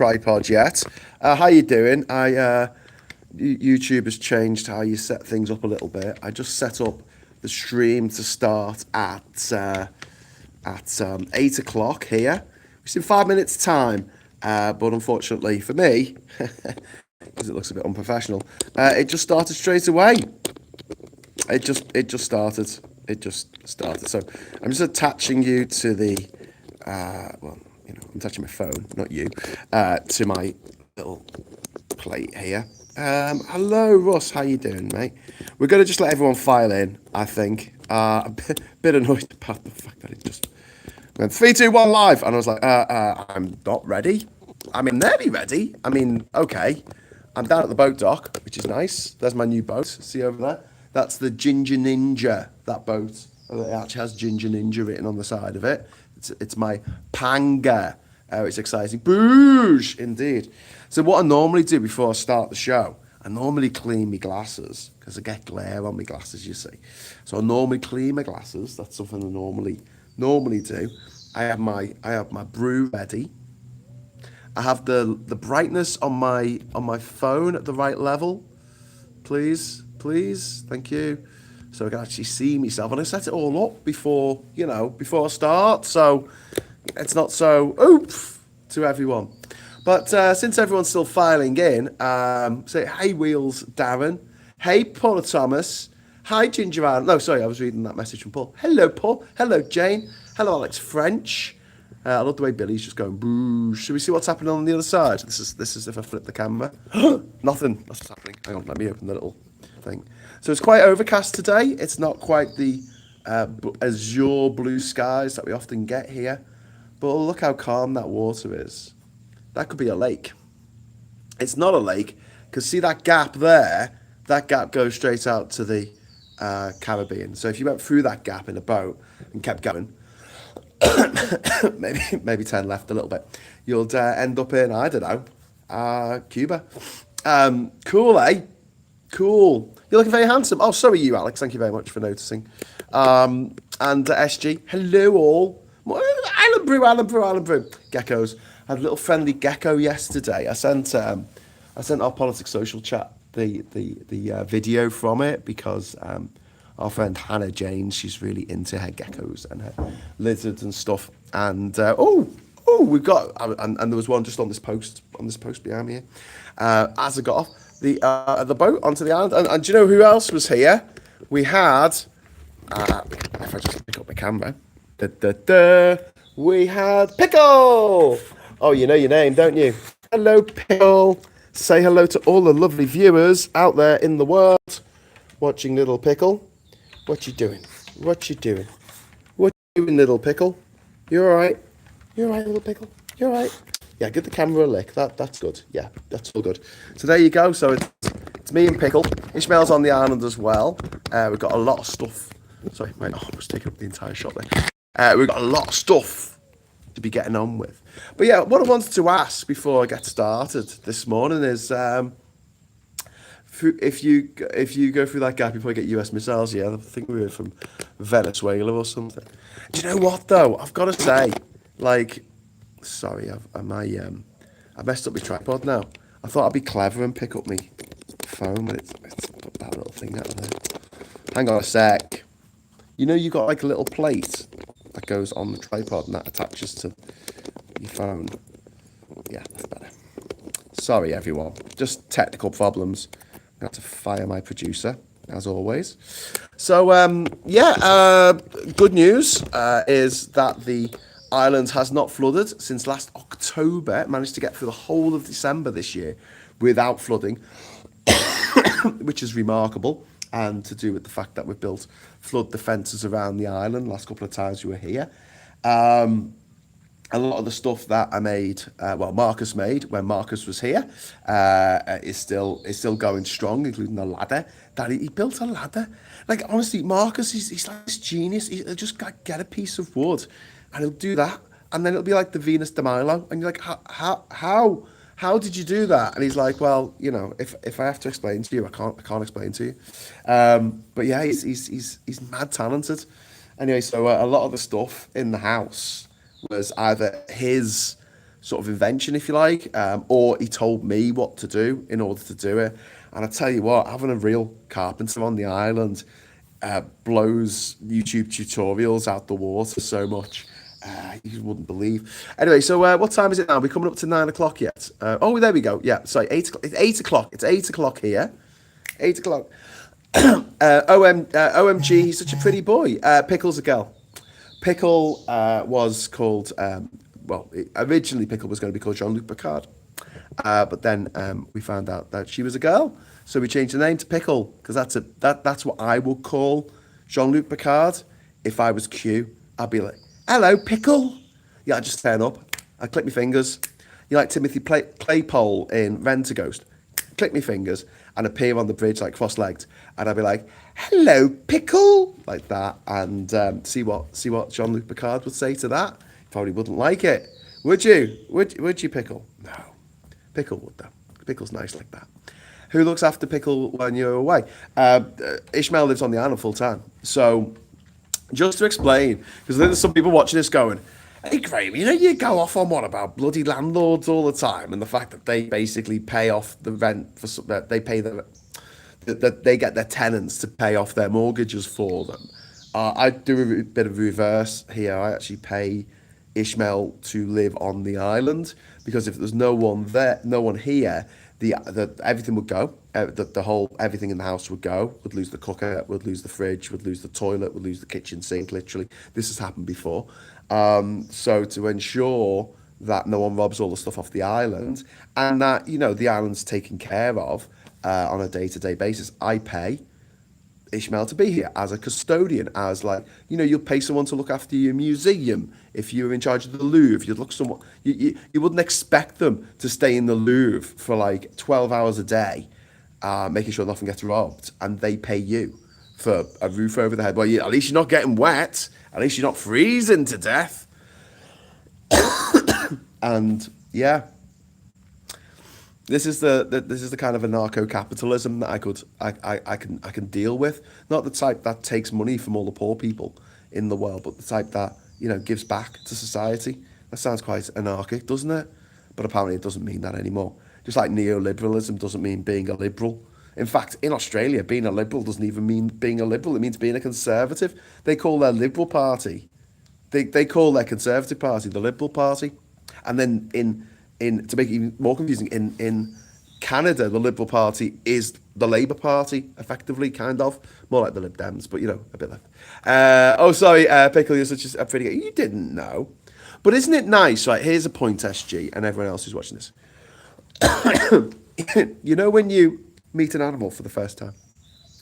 tripod yet. How you doing? YouTube has changed how you set things up a little bit. I just set up the stream to start at 8 o'clock here. It's in 5 minutes time, but unfortunately for me, because it looks a bit unprofessional, it just started straight away. It just started. It just started. So I'm just attaching you to the I'm touching my phone, not you, to my little plate here. Hello, Russ. How you doing, mate? We're going to just let everyone file in, I think. A bit annoyed about the fact that it just went 3, 2, 1 live. And I was like, I'm not ready. I mean, nearly ready. I mean, okay. I'm down at the boat dock, which is nice. There's my new boat. See over there? That's the Jinja, that boat. It actually has Jinja written on the side of it. It's my Panga. It's exciting. Boosh, indeed. So what I normally do before I start the show, I normally clean my glasses because I get glare on my glasses, you see. So I normally clean my glasses. That's something I normally do. I have my brew ready. I have the brightness on my phone at the right level. Please, thank you. So I can actually see myself, and I set it all up before I start, so it's not so oof to everyone. But since everyone's still filing in, say hey Wheels Darren, hey Paul Thomas, hi Ginger Ann. No, sorry, I was reading that message from Paul. Hello Paul, hello Jane, hello Alex French. I love the way Billy's just going boo. Should we see what's happening on the other side? This is if I flip the camera. Nothing. That's what's happening. Hang on, let me open the little thing. So it's quite overcast today. It's not quite the azure blue skies that we often get here. But look how calm that water is. That could be a lake. It's not a lake, because see that gap there? That gap goes straight out to the Caribbean. So if you went through that gap in a boat and kept going, maybe 10 left a little bit, you'll end up in, I don't know, Cuba. Cool, eh? Cool. You're looking very handsome. Oh, so are you, Alex. Thank you very much for noticing. And SG, hello all. Island Brew. Geckos. I had a little friendly gecko yesterday. I sent our Politics Social chat the video from it because our friend Hannah James, she's really into her geckos and her lizards and stuff. And we've got and there was one just on this post behind me here. As I got off the boat onto the island, and do you know who else was here? We had if I just pick up my camera, we had Pickle. Oh, you know your name, don't you? Hello, Pickle. Say hello to all the lovely viewers out there in the world watching Little Pickle. What you doing? What you doing, Little Pickle? You all right? You all right, Little Pickle? You all right? Yeah, give the camera a lick. That's good. Yeah, that's all good. So there you go. So it's me and Pickle. Ishmael's on the island as well. We've got a lot of stuff. Sorry, mate. I was taking up the entire shot there. We've got a lot of stuff to be getting on with. But yeah, what I wanted to ask before I get started this morning is, if you go through that gap, you probably get US missiles. Yeah, I think we were from Venezuela or something. Do you know what though? I've got to say, like, sorry, I messed up my tripod now. I thought I'd be clever and pick up my phone, but it's put that little thing out there. Hang on a sec. You know, you got like a little plate that goes on the tripod and that attaches to your phone. Yeah, that's better. Sorry, everyone. Just technical problems. I have to fire my producer, as always. So, good news is that the island has not flooded since last October. It managed to get through the whole of December this year without flooding, which is remarkable, and to do with the fact that we've built flood defences around the island last couple of times we were here. A lot of the stuff that I made, Marcus made when Marcus was here, is still going strong, including the ladder. That he built a ladder. Like, honestly, Marcus, he's like this genius. He'll just get a piece of wood, and he'll do that, and then it'll be like the Venus de Milo, and you're like, how did you do that? And he's like, well, you know, if I have to explain to you, I can't explain to you. But yeah, he's mad talented. Anyway, so a lot of the stuff in the house was either his sort of invention, if you like, or he told me what to do in order to do it. And I tell you what, having a real carpenter on the island blows YouTube tutorials out the water so much. You wouldn't believe. Anyway, so what time is it now? We're coming up to 9 o'clock yet. Oh, there we go. Yeah, sorry, 8 o'clock. It's 8 o'clock. It's 8 o'clock here. 8 o'clock. OMG, he's such a pretty boy. Pickle's a girl. Pickle was called, originally Pickle was going to be called Jean-Luc Picard. But then we found out that she was a girl. So we changed the name to Pickle, because that's what I would call Jean-Luc Picard. If I was Q, I'd be like, hello, Pickle. Yeah, I'd just turn up. I'd click my fingers. You like Timothy Claypole in Rent-A-Ghost. Click my fingers and appear on the bridge like cross-legged. And I'd be like, hello, Pickle. Like that. And see what Jean-Luc Picard would say to that. He probably wouldn't like it. Would you? Would you, Pickle? No. Pickle would, though. Pickle's nice like that. Who looks after Pickle when you're away? Ishmael lives on the island full time. So, just to explain, because there's some people watching this going, hey, Graham, you go off on what about bloody landlords all the time, and the fact that they basically pay off the rent for that they pay that they get their tenants to pay off their mortgages for them. I do a bit of reverse here. I actually pay Ishmael to live on the island, because if there's no one there, no one here, everything would go. The whole everything in the house would go. Would lose the cooker, would lose the fridge, would lose the toilet, would lose the kitchen sink. Literally, this has happened before. So to ensure that no one robs all the stuff off the island, and that the island's taken care of on a day-to-day basis, I pay Ishmael to be here as a custodian, as you'll pay someone to look after your museum. If you were in charge of the Louvre, you'd look someone. You wouldn't expect them to stay in the Louvre for 12 hours a day, making sure nothing gets robbed, and they pay you for a roof over the head. Well, at least you're not getting wet. At least you're not freezing to death. And yeah. This is the kind of anarcho-capitalism that I can deal with. Not the type that takes money from all the poor people in the world, but the type that gives back to society. That sounds quite anarchic, doesn't it? But apparently it doesn't mean that anymore. Just like neoliberalism doesn't mean being a liberal. In fact, in Australia, being a liberal doesn't even mean being a liberal. It means being a conservative. They call their Liberal Party, they call their Conservative Party the Liberal Party, and then to make it even more confusing, in Canada, the Liberal Party is the Labour Party, effectively, kind of. More like the Lib Dems, but, a bit left. Sorry, Pickle, you're such a pretty guy. You didn't know. But isn't it nice, right? Here's a point, SG, and everyone else who's watching this. When you meet an animal for the first time,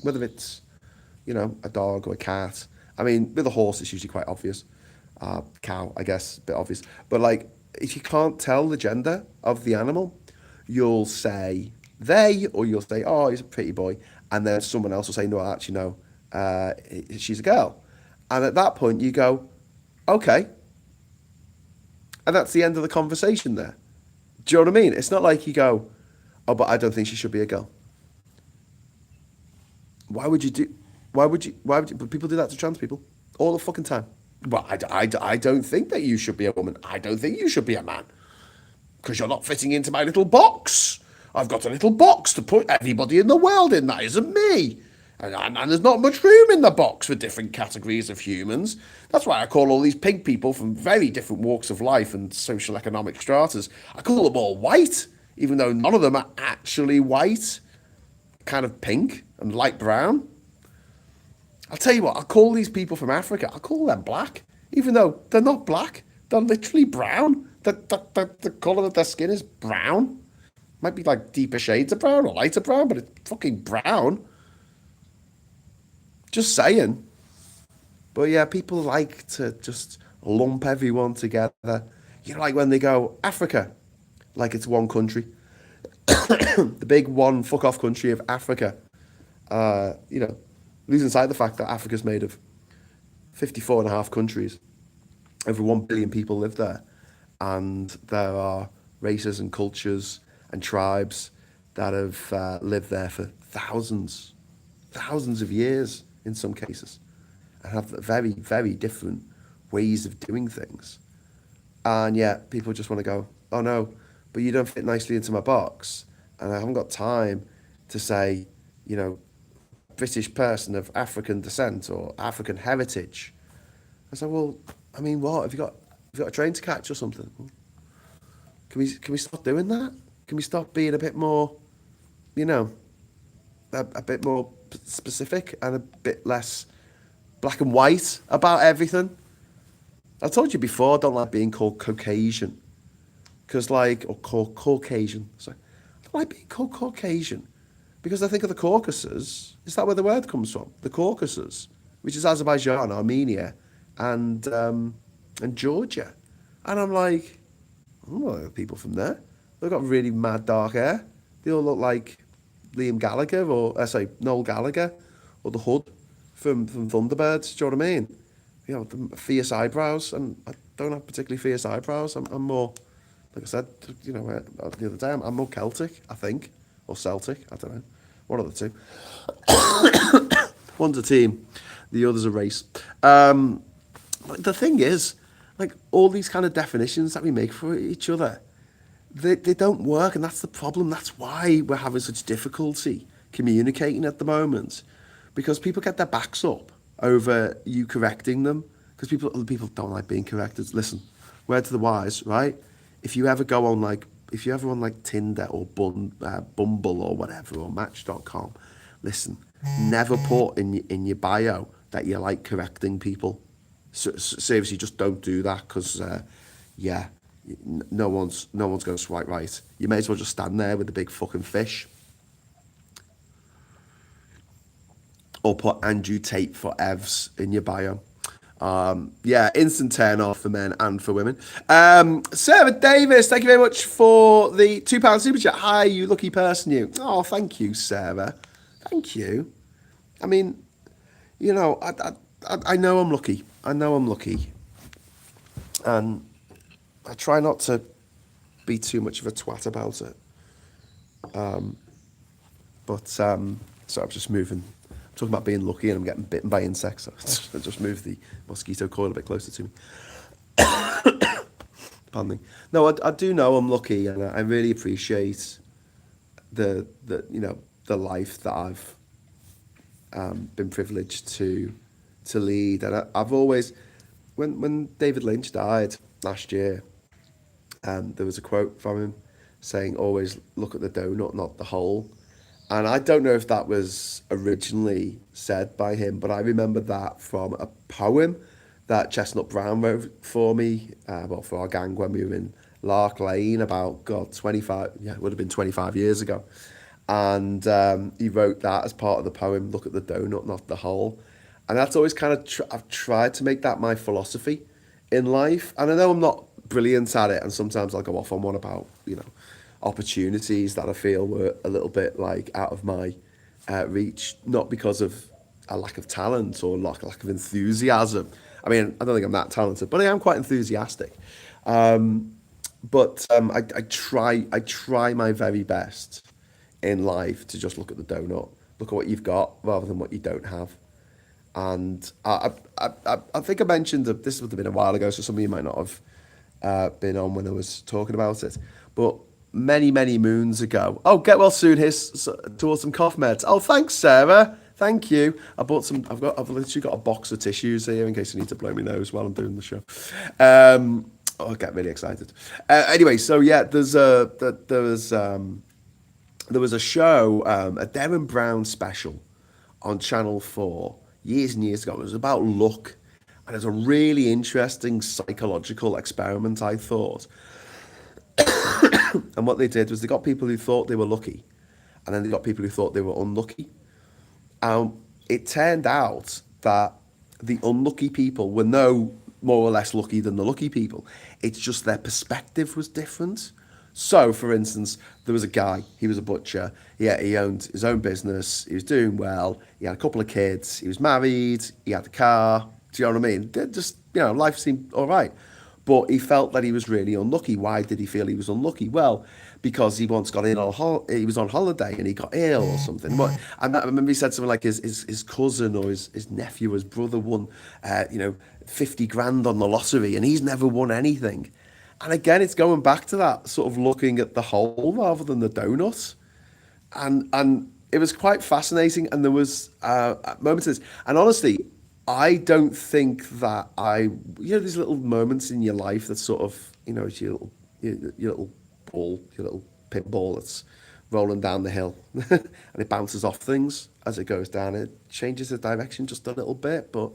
whether it's, a dog or a cat. I mean, with a horse, it's usually quite obvious. Cow, I guess, a bit obvious. But, if you can't tell the gender of the animal, you'll say they, or you'll say, oh, he's a pretty boy. And then someone else will say, no, actually, no, she's a girl. And at that point, you go, okay. And that's the end of the conversation there. Do you know what I mean? It's not like you go, oh, but I don't think she should be a girl. Why would you? But people do that to trans people all the fucking time. Well, I don't think that you should be a woman. I don't think you should be a man. Because you're not fitting into my little box. I've got a little box to put everybody in the world in. That isn't me. And there's not much room in the box for different categories of humans. That's why I call all these pink people from very different walks of life and social economic stratas, I call them all white, even though none of them are actually white. Kind of pink and light brown. I'll tell you what, I'll call these people from Africa, I'll call them black, even though they're not black. They're literally brown. The colour of their skin is brown. Might be deeper shades of brown or lighter brown, but it's fucking brown. Just saying. But yeah, people like to just lump everyone together. Like when they go, Africa, like it's one country. The big one fuck-off country of Africa. Losing sight of the fact that Africa's made of 54 and a half countries. Over 1 billion people live there. And there are races and cultures and tribes that have lived there for thousands of years in some cases. And have very, very different ways of doing things. And yet people just want to go, oh no, but you don't fit nicely into my box, and I haven't got time to say, you know, British person of African descent or African heritage. I said, well, I mean, what have you got a train to catch or something? Can we stop doing that? Can we stop being a bit more, you know, a bit more specific and a bit less black and white about everything? I told you before, I don't like being called Caucasian. Because, like, or called Caucasian. Sorry. I don't like being called Caucasian. Because I think of the Caucasus. Is that where the word comes from? The Caucasus, which is Azerbaijan, Armenia, and Georgia. And I'm like, I don't know people from there. They've got really mad dark hair. They all look like Liam Gallagher, or, sorry, Noel Gallagher, or the Hood from Thunderbirds. Do you know what I mean? You know, the fierce eyebrows, and I don't have particularly fierce eyebrows. I'm more, like I said, you know, the other day, I'm more Celtic, I think, or Celtic. I don't know, one of the two. One's a team, the other's a race. But the thing is, like all these kind of definitions that we make for each other, they don't work, and that's the problem. That's why we're having such difficulty communicating at the moment, because people get their backs up over you correcting them, because people don't like being corrected. Listen, word to the wise, right? If you ever on like Tinder or Bumble or whatever, or Match.com, listen, never put in your bio that you like correcting people. So, seriously, just don't do that, because yeah, no one's going to swipe right. You may as well just stand there with the big fucking fish, or put Andrew Tate for Evs in your bio. Yeah, instant turn off for men and for women. Sarah Davis, thank you very much for the £2 super chat. Hi, you lucky person, you. Oh, thank you, Sarah. Thank you. I mean, you know, I know I'm lucky. I know I'm lucky. And I try not to be too much of a twat about it. So I'm just moving. I'm talking about being lucky, and I'm getting bitten by insects. So I just moved the mosquito coil a bit closer to me. Pardon me. No, I do know I'm lucky, and I really appreciate the you know, the life that I've been privileged to lead. And I've always, when David Lynch died last year, there was a quote from him saying, "Always look at the donut, not the hole." And I don't know if that was originally said by him, but I remember that from a poem that Chestnut Brown wrote for me, well, for our gang when we were in Lark Lane about, God, 25, yeah, it would have been 25 years ago. And he wrote that as part of the poem, "Look at the donut, not the hole." And that's always kind of, I've tried to make that my philosophy in life. And I know I'm not brilliant at it, and sometimes I'll go off on one about, you know, opportunities that I feel were a little bit like out of my reach, not because of a lack of talent or lack of enthusiasm. I mean, I don't think I'm that talented, but I am quite enthusiastic. I try my very best in life to just look at the donut, look at what you've got rather than what you don't have. And I think I mentioned that this would have been a while ago, so some of you might not have been on when I was talking about it. But many moons ago. Oh, get well soon. Here's towards some cough meds. Oh, thanks, Sarah. Thank you. I bought some. I've literally got a box of tissues here in case I need to blow my nose while I'm doing the show. I get really excited. Anyway, so yeah, there was a show, a Derren Brown special on Channel 4 years and years ago. It was about luck, and it was a really interesting psychological experiment, I thought. And what they did was they got people who thought they were lucky, and then they got people who thought they were unlucky. It turned out that the unlucky people were no more or less lucky than the lucky people. It's just their perspective was different. So, for instance, there was a guy, he was a butcher, he owned his own business, he was doing well, he had a couple of kids, he was married, he had a car, do you know what I mean? Just, you know, life seemed all right. But he felt that he was really unlucky. Why did he feel he was unlucky? Well, because he once got in he was on holiday and he got ill or something. I remember he said something like his cousin or his nephew, his brother won, 50 grand on the lottery, and he's never won anything. And again, it's going back to that sort of looking at the whole rather than the donut. And it was quite fascinating. And there was moments of this. And honestly, I don't think that these little moments in your life that sort of, it's your little ball, your little pinball that's rolling down the hill, and it bounces off things as it goes down. It changes the direction just a little bit, but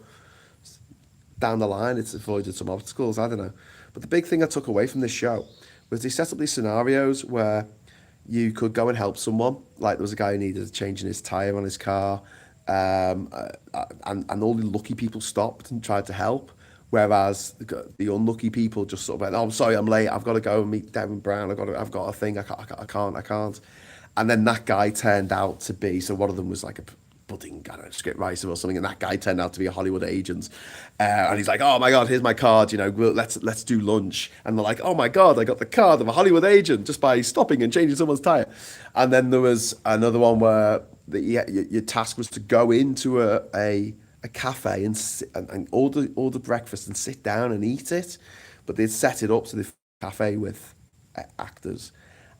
down the line, it's avoided some obstacles. I don't know. But the big thing I took away from this show was they set up these scenarios where you could go and help someone. Like there was a guy who needed a change in his tire on his car, and all the lucky people stopped and tried to help. Whereas the unlucky people just sort of went, "Oh, I'm sorry, I'm late. I've got to go and meet Devin Brown. I've got a thing. I can't." And then that guy turned out to be, so one of them was like a budding, I don't know, script writer or something, and that guy turned out to be a Hollywood agent. And he's like, "Oh my God, here's my card, let's do lunch." And they're like, "Oh my God, I got the card of a Hollywood agent just by stopping and changing someone's tire." And then there was another one where your task was to go into a cafe and order breakfast and sit down and eat it. But they'd set it up to the cafe with actors,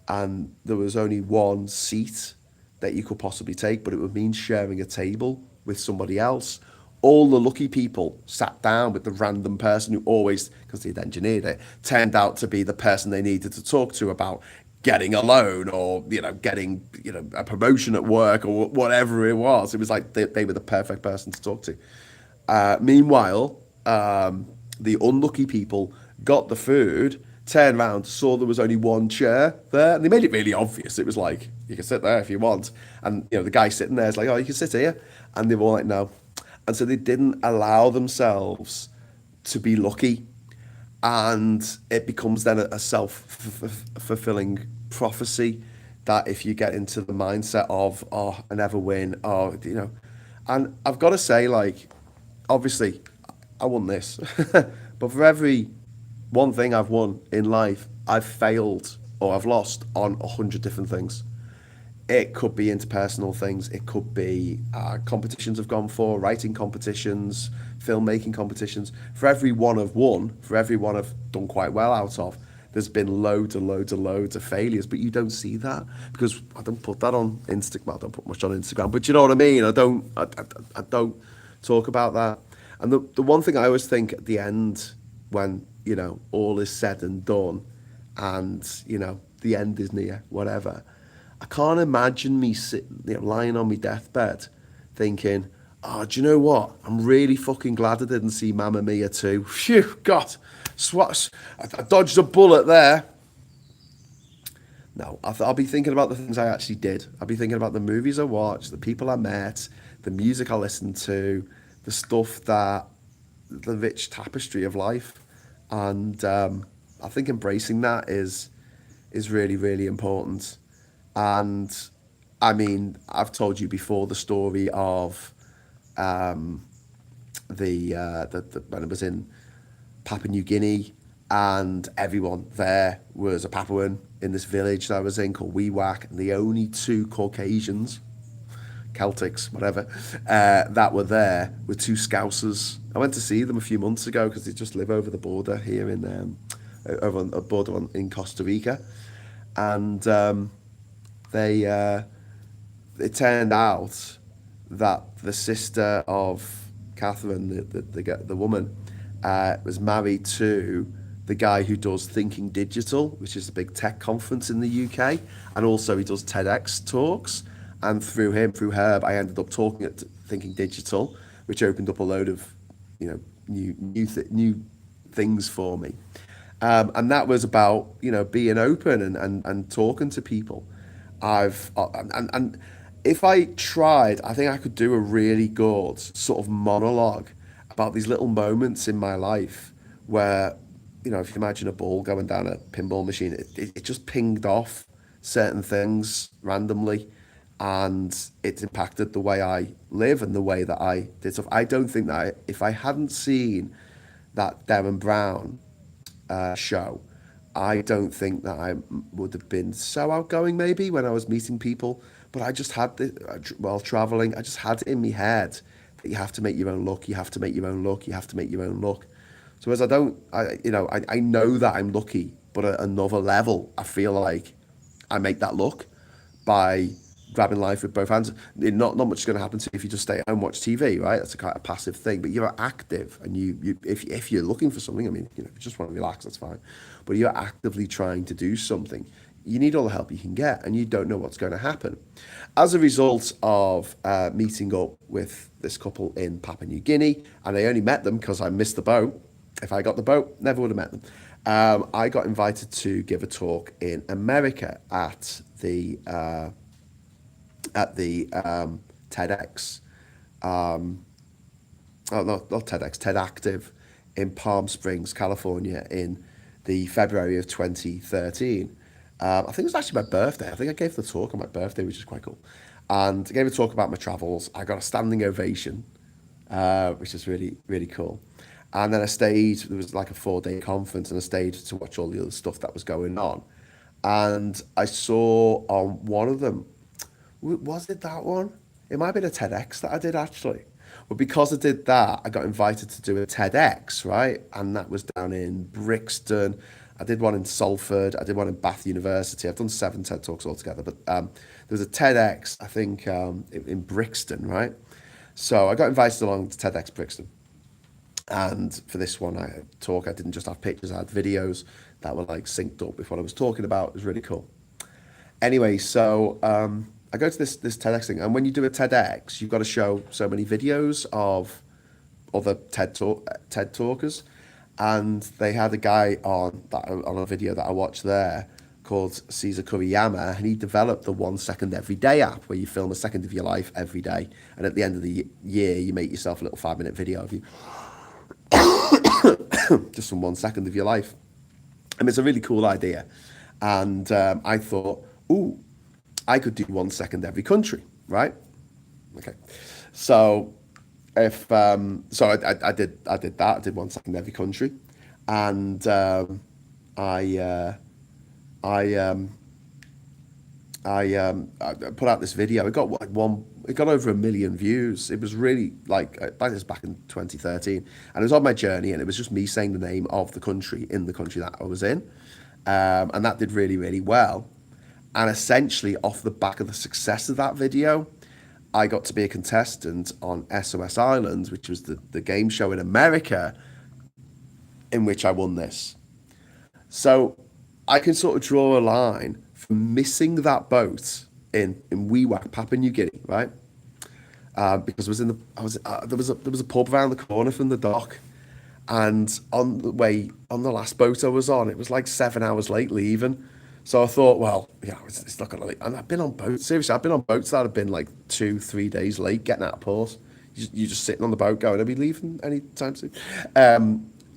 and there was only one seat that you could possibly take, but it would mean sharing a table with somebody else. All the lucky people sat down with the random person who always, because they'd engineered it, turned out to be the person they needed to talk to about getting a loan or getting a promotion at work or whatever it was. It was like they were the perfect person to talk to. Meanwhile, the unlucky people got the food, turned around, saw there was only one chair there, and they made it really obvious. It was like, you can sit there if you want. And the guy sitting there is like, "Oh, you can sit here." And they were all like, "No." And so they didn't allow themselves to be lucky. And it becomes then a self-fulfilling prophecy that if you get into the mindset of, "Oh, I never win," and I've got to say, like, obviously, I won this, but for every one thing I've won in life, I've failed or I've lost on 100 different things. It could be interpersonal things. It could be competitions I've gone for, writing competitions, filmmaking competitions. For every one I've won, for every one I've done quite well out of, there's been loads and loads and loads of failures. But you don't see that because I don't put that on Instagram. Well, I don't put much on Instagram, but you know what I mean. I don't talk about that. And the one thing I always think at the end, when all is said and done, and the end is near, whatever. I can't imagine me lying on my deathbed thinking, "Oh, do you know what? I'm really fucking glad I didn't see Mamma Mia 2. Phew, God, I dodged a bullet there." No, I'll be thinking about the things I actually did. I'll be thinking about the movies I watched, the people I met, the music I listened to, the stuff the rich tapestry of life. And I think embracing that is really, really important. And I mean, I've told you before the story of when I was in Papua New Guinea, and everyone there was a Papuan in this village that I was in called Wewak, and the only two Caucasians, Celtics, whatever, that were there were two Scousers. I went to see them a few months ago because they just live over the border here over on the border in Costa Rica, and it turned out that the sister of Catherine, the woman, was married to the guy who does Thinking Digital, which is a big tech conference in the UK, and also he does TEDx talks. And through Herb, I ended up talking at Thinking Digital, which opened up a load of new things for me. And that was about being open and talking to people. And if I tried, I think I could do a really good sort of monologue about these little moments in my life where, if you imagine a ball going down a pinball machine, it just pinged off certain things randomly, and it's impacted the way I live and the way that I did stuff. I don't think that if I hadn't seen that Darren Brown show, I don't think that I would have been so outgoing maybe when I was meeting people. But I just had while traveling, I just had it in my head that you have to make your own luck, you have to make your own luck, you have to make your own luck. So as I don't, I know that I'm lucky, but at another level, I feel like I make that look by grabbing life with both hands. Not much is going to happen to you if you just stay at home and watch TV, right? That's a kind of passive thing. But you're active, and if you're looking for something, I mean, if you just want to relax, that's fine. But you're actively trying to do something. You need all the help you can get, and you don't know what's going to happen. As a result of meeting up with this couple in Papua New Guinea, and I only met them because I missed the boat. If I got the boat, never would have met them. I got invited to give a talk in America at the TEDx. Oh, not TEDx, TED Active in Palm Springs, California, in the February of 2013. I think it was actually my birthday. I think I gave the talk on my birthday, which is quite cool. And I gave a talk about my travels. I got a standing ovation, which is really, really cool. And then I stayed, there was like a 4-day conference, and I stayed to watch all the other stuff that was going on. And I saw on one of them, was it that one? It might have been a TEDx that I did actually. But because I did that, I got invited to do a TEDx, right? And that was down in Brixton. I did one in Salford. I did one in Bath University. I've done 7 TED Talks altogether. But there was a TEDx, I think, in Brixton, right? So I got invited along to TEDx Brixton. And for this one I didn't just have pictures, I had videos that were like synced up with what I was talking about. It was really cool. Anyway, so I go to this TEDx thing, and when you do a TEDx, you've got to show so many videos of other TED talkers, and they had a guy on a video that I watched there called Caesar Kuriyama, and he developed the 1 second every day app, where you film a second of your life every day, and at the end of the year you make yourself a little 5-minute video of you just from 1 second of your life. And it's a really cool idea. And I thought, ooh, I could do 1 second every country, right? Okay. So if I did that. I did 1 second every country, and I put out this video. It got like it got over 1 million views. It was really like this was back in 2013, and it was on my journey, and it was just me saying the name of the country in the country that I was in, and that did really, really well. And essentially, off the back of the success of that video, I got to be a contestant on SOS Island, which was the game show in America, in which I won this. So I can sort of draw a line from missing that boat in Wewak, Papua New Guinea, right? Because there was a pub around the corner from the dock, and on the last boat I was on, it was like 7 hours late leaving. So I thought, well, yeah, it's not gonna. And I've been on boats. Seriously, I've been on boats that have been like 2-3 days late getting out of port. You're just sitting on the boat going, "Are we leaving anytime soon?"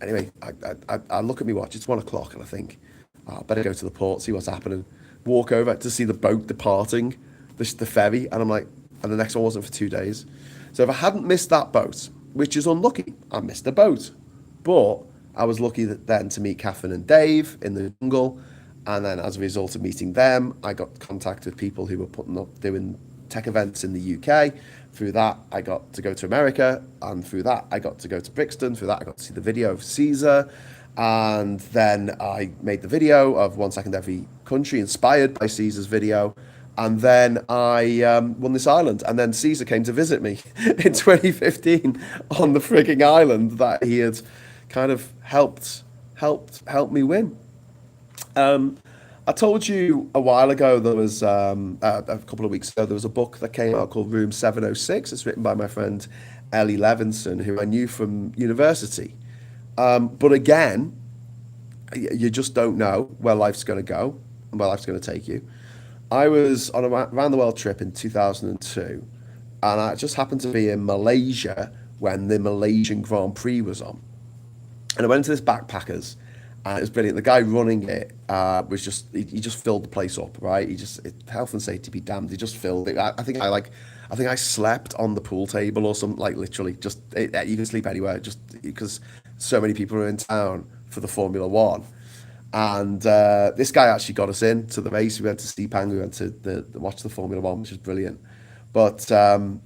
Anyway, I look at my watch. It's 1 o'clock, and I think, oh, I better go to the port, see what's happening. Walk over to see the boat departing, the ferry, and I'm like, and the next one wasn't for 2 days. So if I hadn't missed that boat, which is unlucky, I missed the boat. But I was lucky then to meet Catherine and Dave in the jungle. And then as a result of meeting them, I got contact with people who were doing tech events in the UK. Through that, I got to go to America. And through that, I got to go to Brixton. Through that, I got to see the video of Caesar. And then I made the video of 1 second every country, inspired by Caesar's video. And then I won this island. And then Caesar came to visit me in 2015 on the frigging island that he had kind of helped me win. I told you a while ago, there was a couple of weeks ago, there was a book that came out called Room 706. It's written by my friend Ellie Levinson, who I knew from university. But again, you just don't know where life's going to go and where life's going to take you. I was on a round the world trip in 2002, and I just happened to be in Malaysia when the Malaysian Grand Prix was on. And I went into this backpackers. It was brilliant. The guy running it was he just filled the place up, right? Health and safety be damned. He just filled it. I think I slept on the pool table or something, like literally you can sleep anywhere just because so many people are in town for the Formula One. And this guy actually got us in to the race. We went to Sepang. We went to watch the Formula One, which is brilliant. But and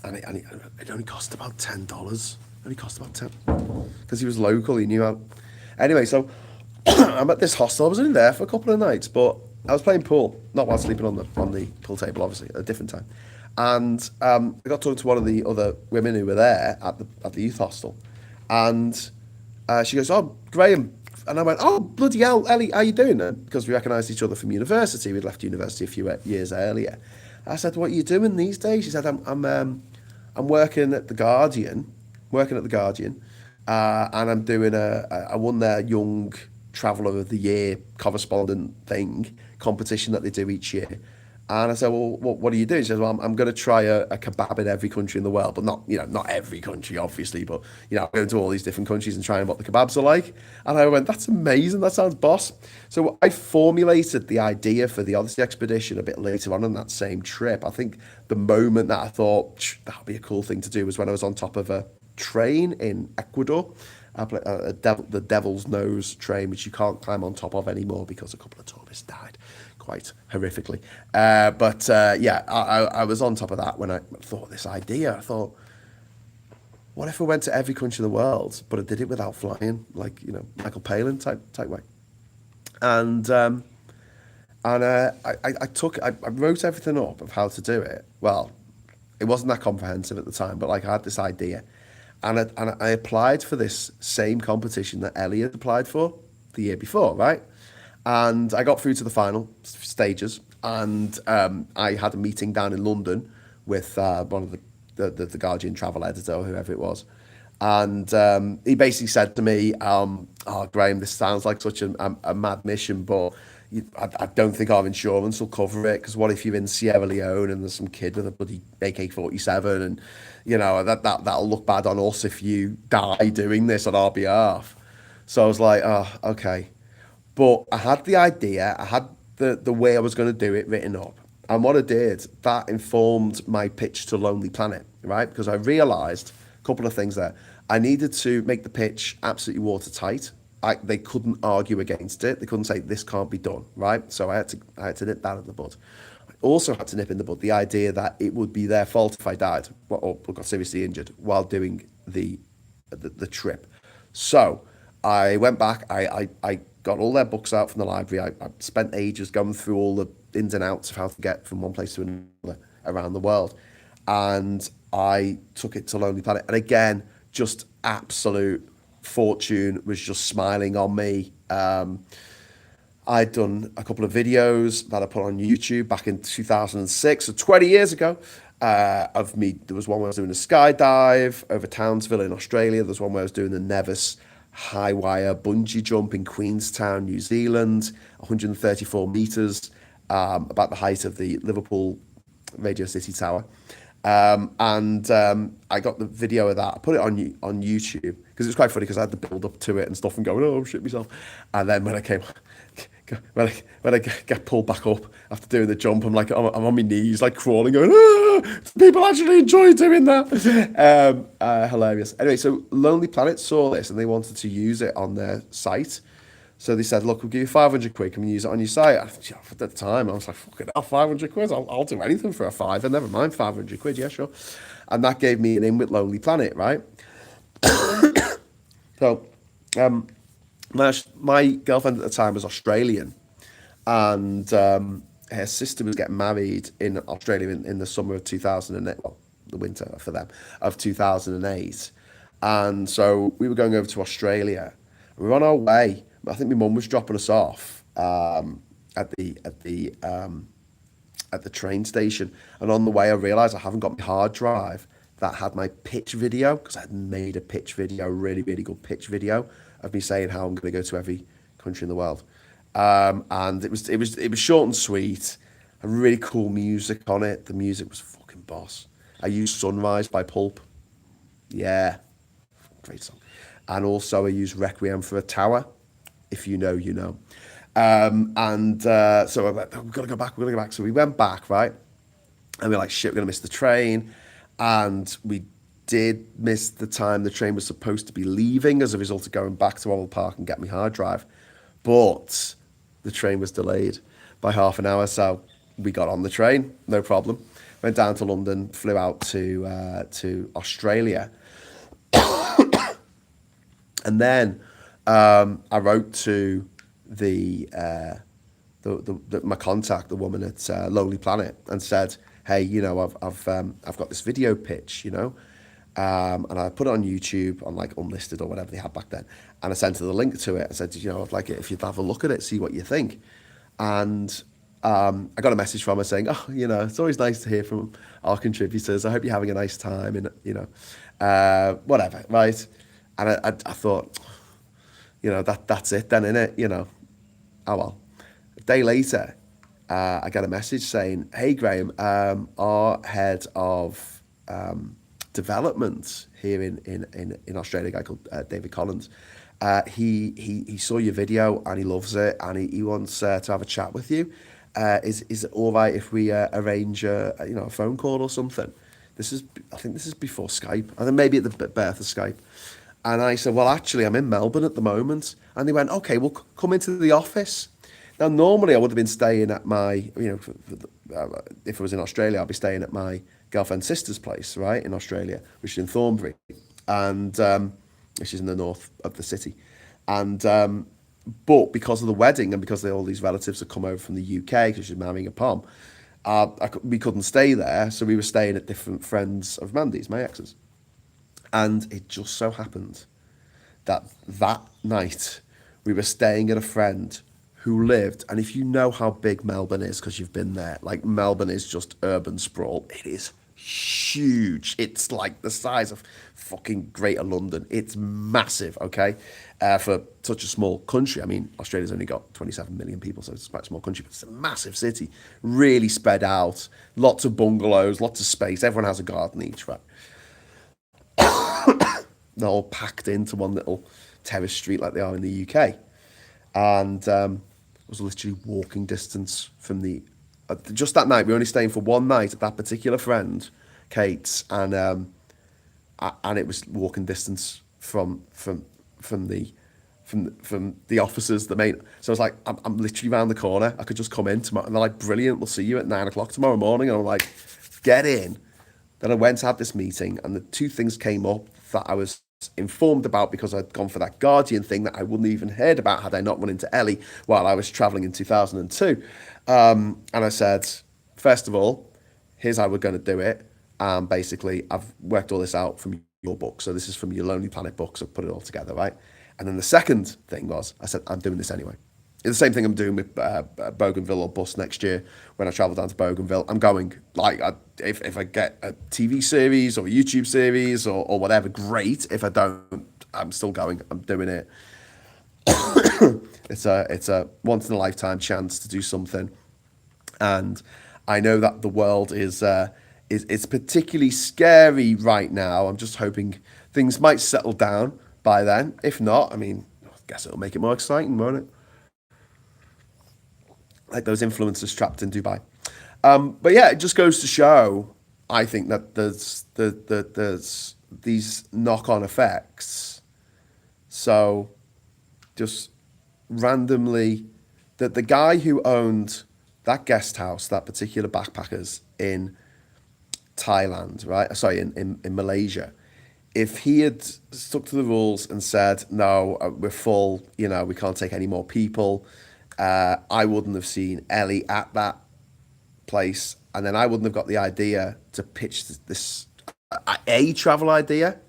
it only cost about $10. It only cost about 10 because he was local. He knew how. Anyway, so I'm at this hostel. I was only there for a couple of nights, but I was playing pool, not while sleeping on the pool table, obviously, at a different time. And I got talking to one of the other women who were there at the youth hostel, and she goes, "Oh, Graham," and I went, "Oh, bloody hell, Ellie, how you doing?" And because we recognised each other from university, we'd left university a few years earlier. I said, "What are you doing these days?" She said, I'm working at the Guardian, and I'm doing I won their Young Traveller of the Year correspondent thing competition that they do each year." And I said, "Well, what are you doing?" She says, "Well, I'm going to try a kebab in every country in the world, but not every country, obviously, but I'm going to all these different countries and trying what the kebabs are like." And I went, "That's amazing. That sounds boss." So I formulated the idea for the Odyssey expedition a bit later on in that same trip. I think the moment that I thought that would be a cool thing to do was when I was on top of a train in Ecuador, the Devil's Nose train, which you can't climb on top of anymore because a couple of tourists died quite horrifically. Yeah, I was on top of that when I thought of this idea. I thought, what if I went to every country in the world, but I did it without flying, like Michael Palin type way. And I wrote everything up of how to do it. Well, it wasn't that comprehensive at the time, but like I had this idea, and I applied for this same competition that Ellie had applied for the year before, right? And I got through to the final stages, and I had a meeting down in London with one of the Guardian travel editor or whoever it was. And he basically said to me, "Oh, Graham, this sounds like such a mad mission, but I don't think our insurance will cover it, because what if you're in Sierra Leone and there's some kid with a bloody AK-47 and, that'll look bad on us if you die doing this on our behalf." So I was like, "Oh, okay." But I had the idea, I had the way I was going to do it written up. And what I did, that informed my pitch to Lonely Planet, right? Because I realised a couple of things there. I needed to make the pitch absolutely watertight. They couldn't argue against it. They couldn't say, "This can't be done," right? So I had to nip that in the bud. I also had to nip in the bud the idea that it would be their fault if I died or got seriously injured while doing the trip. So I went back, I got all their books out from the library. I spent ages going through all the ins and outs of how to get from one place to another around the world. And I took it to Lonely Planet. And again, just absolute fortune was just smiling on me. I'd done a couple of videos that I put on YouTube back in 2006, so 20 years ago, of me. There was one where I was doing a skydive over Townsville in Australia. There was one where I was doing the Nevis high wire bungee jump in Queenstown, New Zealand, 134 meters, about the height of the Liverpool Radio City Tower. I got the video of that. I put it on YouTube because it was quite funny, because I had the build up to it and stuff and going, "Oh, shit myself." And then when I get pulled back up after doing the jump, I'm on my knees, like crawling, going, "Ah, people actually enjoy doing that." Hilarious. Anyway, so Lonely Planet saw this and they wanted to use it on their site. So they said, "Look, we'll give you 500 quid. Can we use it on your site?" At the time, I was like, "Fucking hell, 500 quid. I'll do anything for a fiver. Never mind 500 quid. Yeah, sure." And that gave me an in with Lonely Planet, right? So, my girlfriend at the time was Australian, and her sister was getting married in Australia in the summer of 2008, well, the winter for them, of 2008. And so we were going over to Australia. We were on our way. I think my mum was dropping us off at the train station, and on the way I realised I haven't got my hard drive that had my pitch video, because I had made a pitch video, a really, really good pitch video of me saying how I'm going to go to every country in the world. And it was short and sweet, and really cool music on it. The music was fucking boss. I used Sunrise by Pulp. Yeah, great song. And also I used Requiem for a Tower. If you know, you know. So I'm like, "We've got to go back. So we went back, right? And we're like, "Shit, we're going to miss the train." And we did miss the time the train was supposed to be leaving as a result of going back to Oval Park and get my hard drive. But the train was delayed by half an hour, so we got on the train, no problem. Went down to London, flew out to Australia. And then I wrote to the, my contact, the woman at Lonely Planet, and said, "Hey, I've got this video pitch, and I put it on YouTube on like Unlisted or whatever they had back then, and I sent her the link to it. I said, I'd like it if you'd have a look at it, see what you think." And I got a message from her saying, "Oh, it's always nice to hear from our contributors. I hope you're having a nice time, and whatever, right?" And I thought, that's it then, innit? Oh well. A day later, I got a message saying, "Hey Graham, our head of development here in Australia, a guy called David Collins, he saw your video and he loves it, and he wants to have a chat with you. Is it all right if we arrange a phone call or something?" I think this is before Skype. I think maybe at the birth of Skype. And I said, "Well, actually, I'm in Melbourne at the moment." And they went, "Okay, well, come into the office." Now, normally I would have been staying at my, if I was in Australia, I'd be staying at my girlfriend's sister's place, right, in Australia, which is in Thornbury, and which is in the north of the city. And but because of the wedding and because all these relatives had come over from the UK because she's marrying a Pom, we couldn't stay there, so we were staying at different friends of Mandy's, my ex's. And it just so happened that night we were staying at a friend who lived, and if you know how big Melbourne is because you've been there, like Melbourne is just urban sprawl. It is huge. It's like the size of fucking Greater London. It's massive, okay? For such a small country. I mean, Australia's only got 27 million people, so it's quite a small country, but it's a massive city. Really spread out. Lots of bungalows, lots of space. Everyone has a garden each, right? They're all packed into one little terrace street like they are in the UK. And it was literally walking distance from the... just that night, we were only staying for one night at that particular friend, Kate's, and it was walking distance from the offices, the main. So I was like, I'm literally around the corner. I could just come in tomorrow. And they're like, "Brilliant, we'll see you at 9 o'clock tomorrow morning." And I'm like, "Get in." Then I went to have this meeting, and the two things came up that I was informed about because I'd gone for that Guardian thing that I wouldn't even heard about had I not run into Ellie while I was travelling in 2002. And I said, "First of all, here's how we're going to do it. Basically, I've worked all this out from your book. So this is from your Lonely Planet books. I've put it all together, right?" And then the second thing was, I said, "I'm doing this anyway." It's the same thing I'm doing with Bougainville or Bus next year when I travel down to Bougainville. I'm going, like, if I get a TV series or a YouTube series or whatever, great. If I don't, I'm still going. I'm doing it. It's a once in a lifetime chance to do something, and I know that the world is it's particularly scary right now. I'm just hoping things might settle down by then. If not, I mean, I guess it'll make it more exciting, won't it? Like those influencers trapped in Dubai. But yeah, it just goes to show, I think, that there's these knock-on effects. So just randomly, that the guy who owned that guest house, that particular backpackers in Thailand, right? Sorry, in Malaysia, if he had stuck to the rules and said, "No, we're full, we can't take any more people," I wouldn't have seen Ellie at that place, and then I wouldn't have got the idea to pitch this a travel idea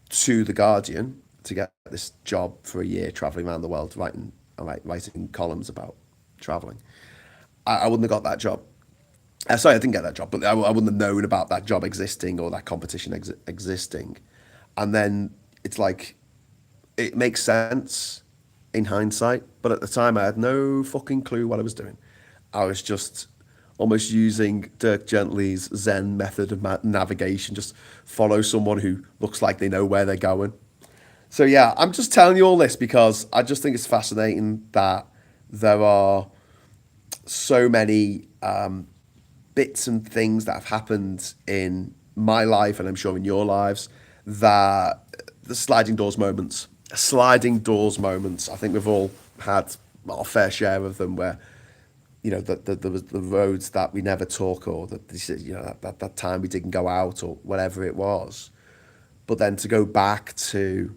to the Guardian to get this job for a year traveling around the world writing columns about traveling. I wouldn't have got that job. Sorry, I didn't get that job, but I wouldn't have known about that job existing or that competition existing. And then it's like, it makes sense in hindsight, but at the time I had no fucking clue what I was doing. I was just almost using Dirk Gently's Zen method of navigation, just follow someone who looks like they know where they're going. So yeah, I'm just telling you all this because I just think it's fascinating that there are so many bits and things that have happened in my life, and I'm sure in your lives, that the sliding doors moments. I think we've all had our fair share of them where, there was the roads that we never took, or that time we didn't go out, or whatever it was. But then to go back to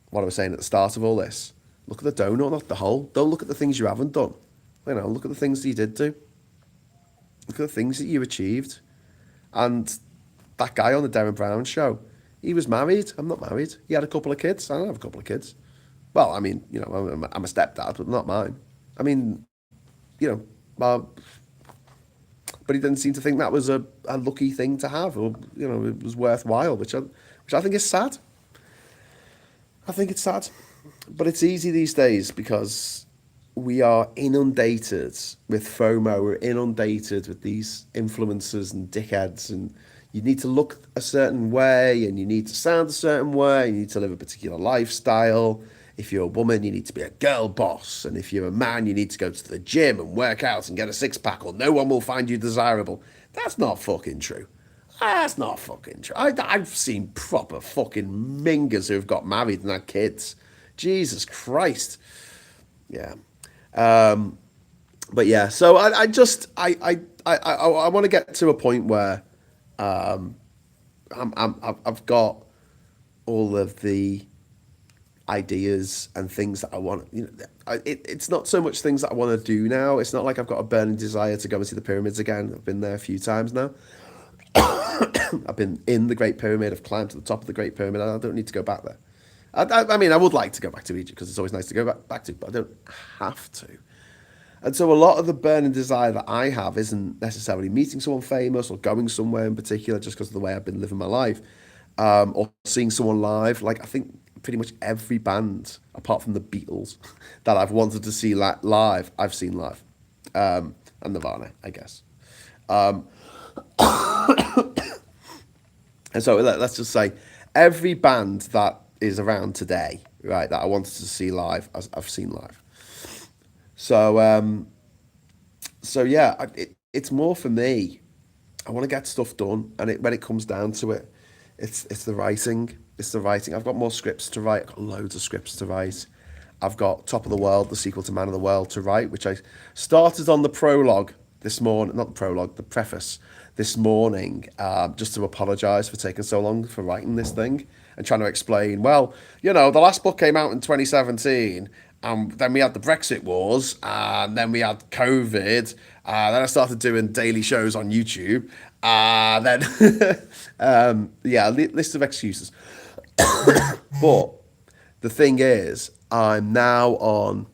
what I was saying at the start of all this. Look at the donut, not the whole. Don't look at the things you haven't done. Look at the things that you did do. Look at the things that you achieved. And that guy on the Darren Brown show, he was married. I'm not married. He had a couple of kids. I don't have a couple of kids. Well, I mean, I'm a stepdad, but not mine. I mean, you know, but he didn't seem to think that was a lucky thing to have, or it was worthwhile, which I think is sad. I think it's sad, but it's easy these days because we are inundated with FOMO. We're inundated with these influencers and dickheads, and you need to look a certain way, and you need to sound a certain way. You need to live a particular lifestyle. If you're a woman, you need to be a girl boss, and if you're a man, you need to go to the gym and work out and get a six pack, or no one will find you desirable. That's not fucking true. That's not fucking true. I've seen proper fucking mingers who've got married and had kids. Jesus Christ. Yeah. But yeah, so I want to get to a point where I've got all of the ideas and things that I want. It's not so much things that I want to do now. It's not like I've got a burning desire to go and see the pyramids again. I've been there a few times now. I've been in the Great Pyramid. I've climbed to the top of the Great Pyramid. I don't need to go back there. I mean, I would like to go back to Egypt because it's always nice to go back to, but I don't have to. And so a lot of the burning desire that I have isn't necessarily meeting someone famous or going somewhere in particular just because of the way I've been living my life, or seeing someone live. Like, I think pretty much every band, apart from the Beatles, that I've wanted to see live, I've seen live. And Nirvana, I guess. And so let's just say every band that is around today, right, that I wanted to see live, I've seen live. So, yeah, it's more for me. I want to get stuff done, and when it comes down to it, it's the writing. It's the writing. I've got more scripts to write. I've got loads of scripts to write. I've got Top of the World, the sequel to Man of the World, to write, which I started on the prologue this morning. Not the prologue, the preface this morning, just to apologise for taking so long for writing this thing and trying to explain, well, the last book came out in 2017, and then we had the Brexit wars, and then we had COVID, then I started doing daily shows on YouTube, then, list of excuses. But the thing is, I'm now on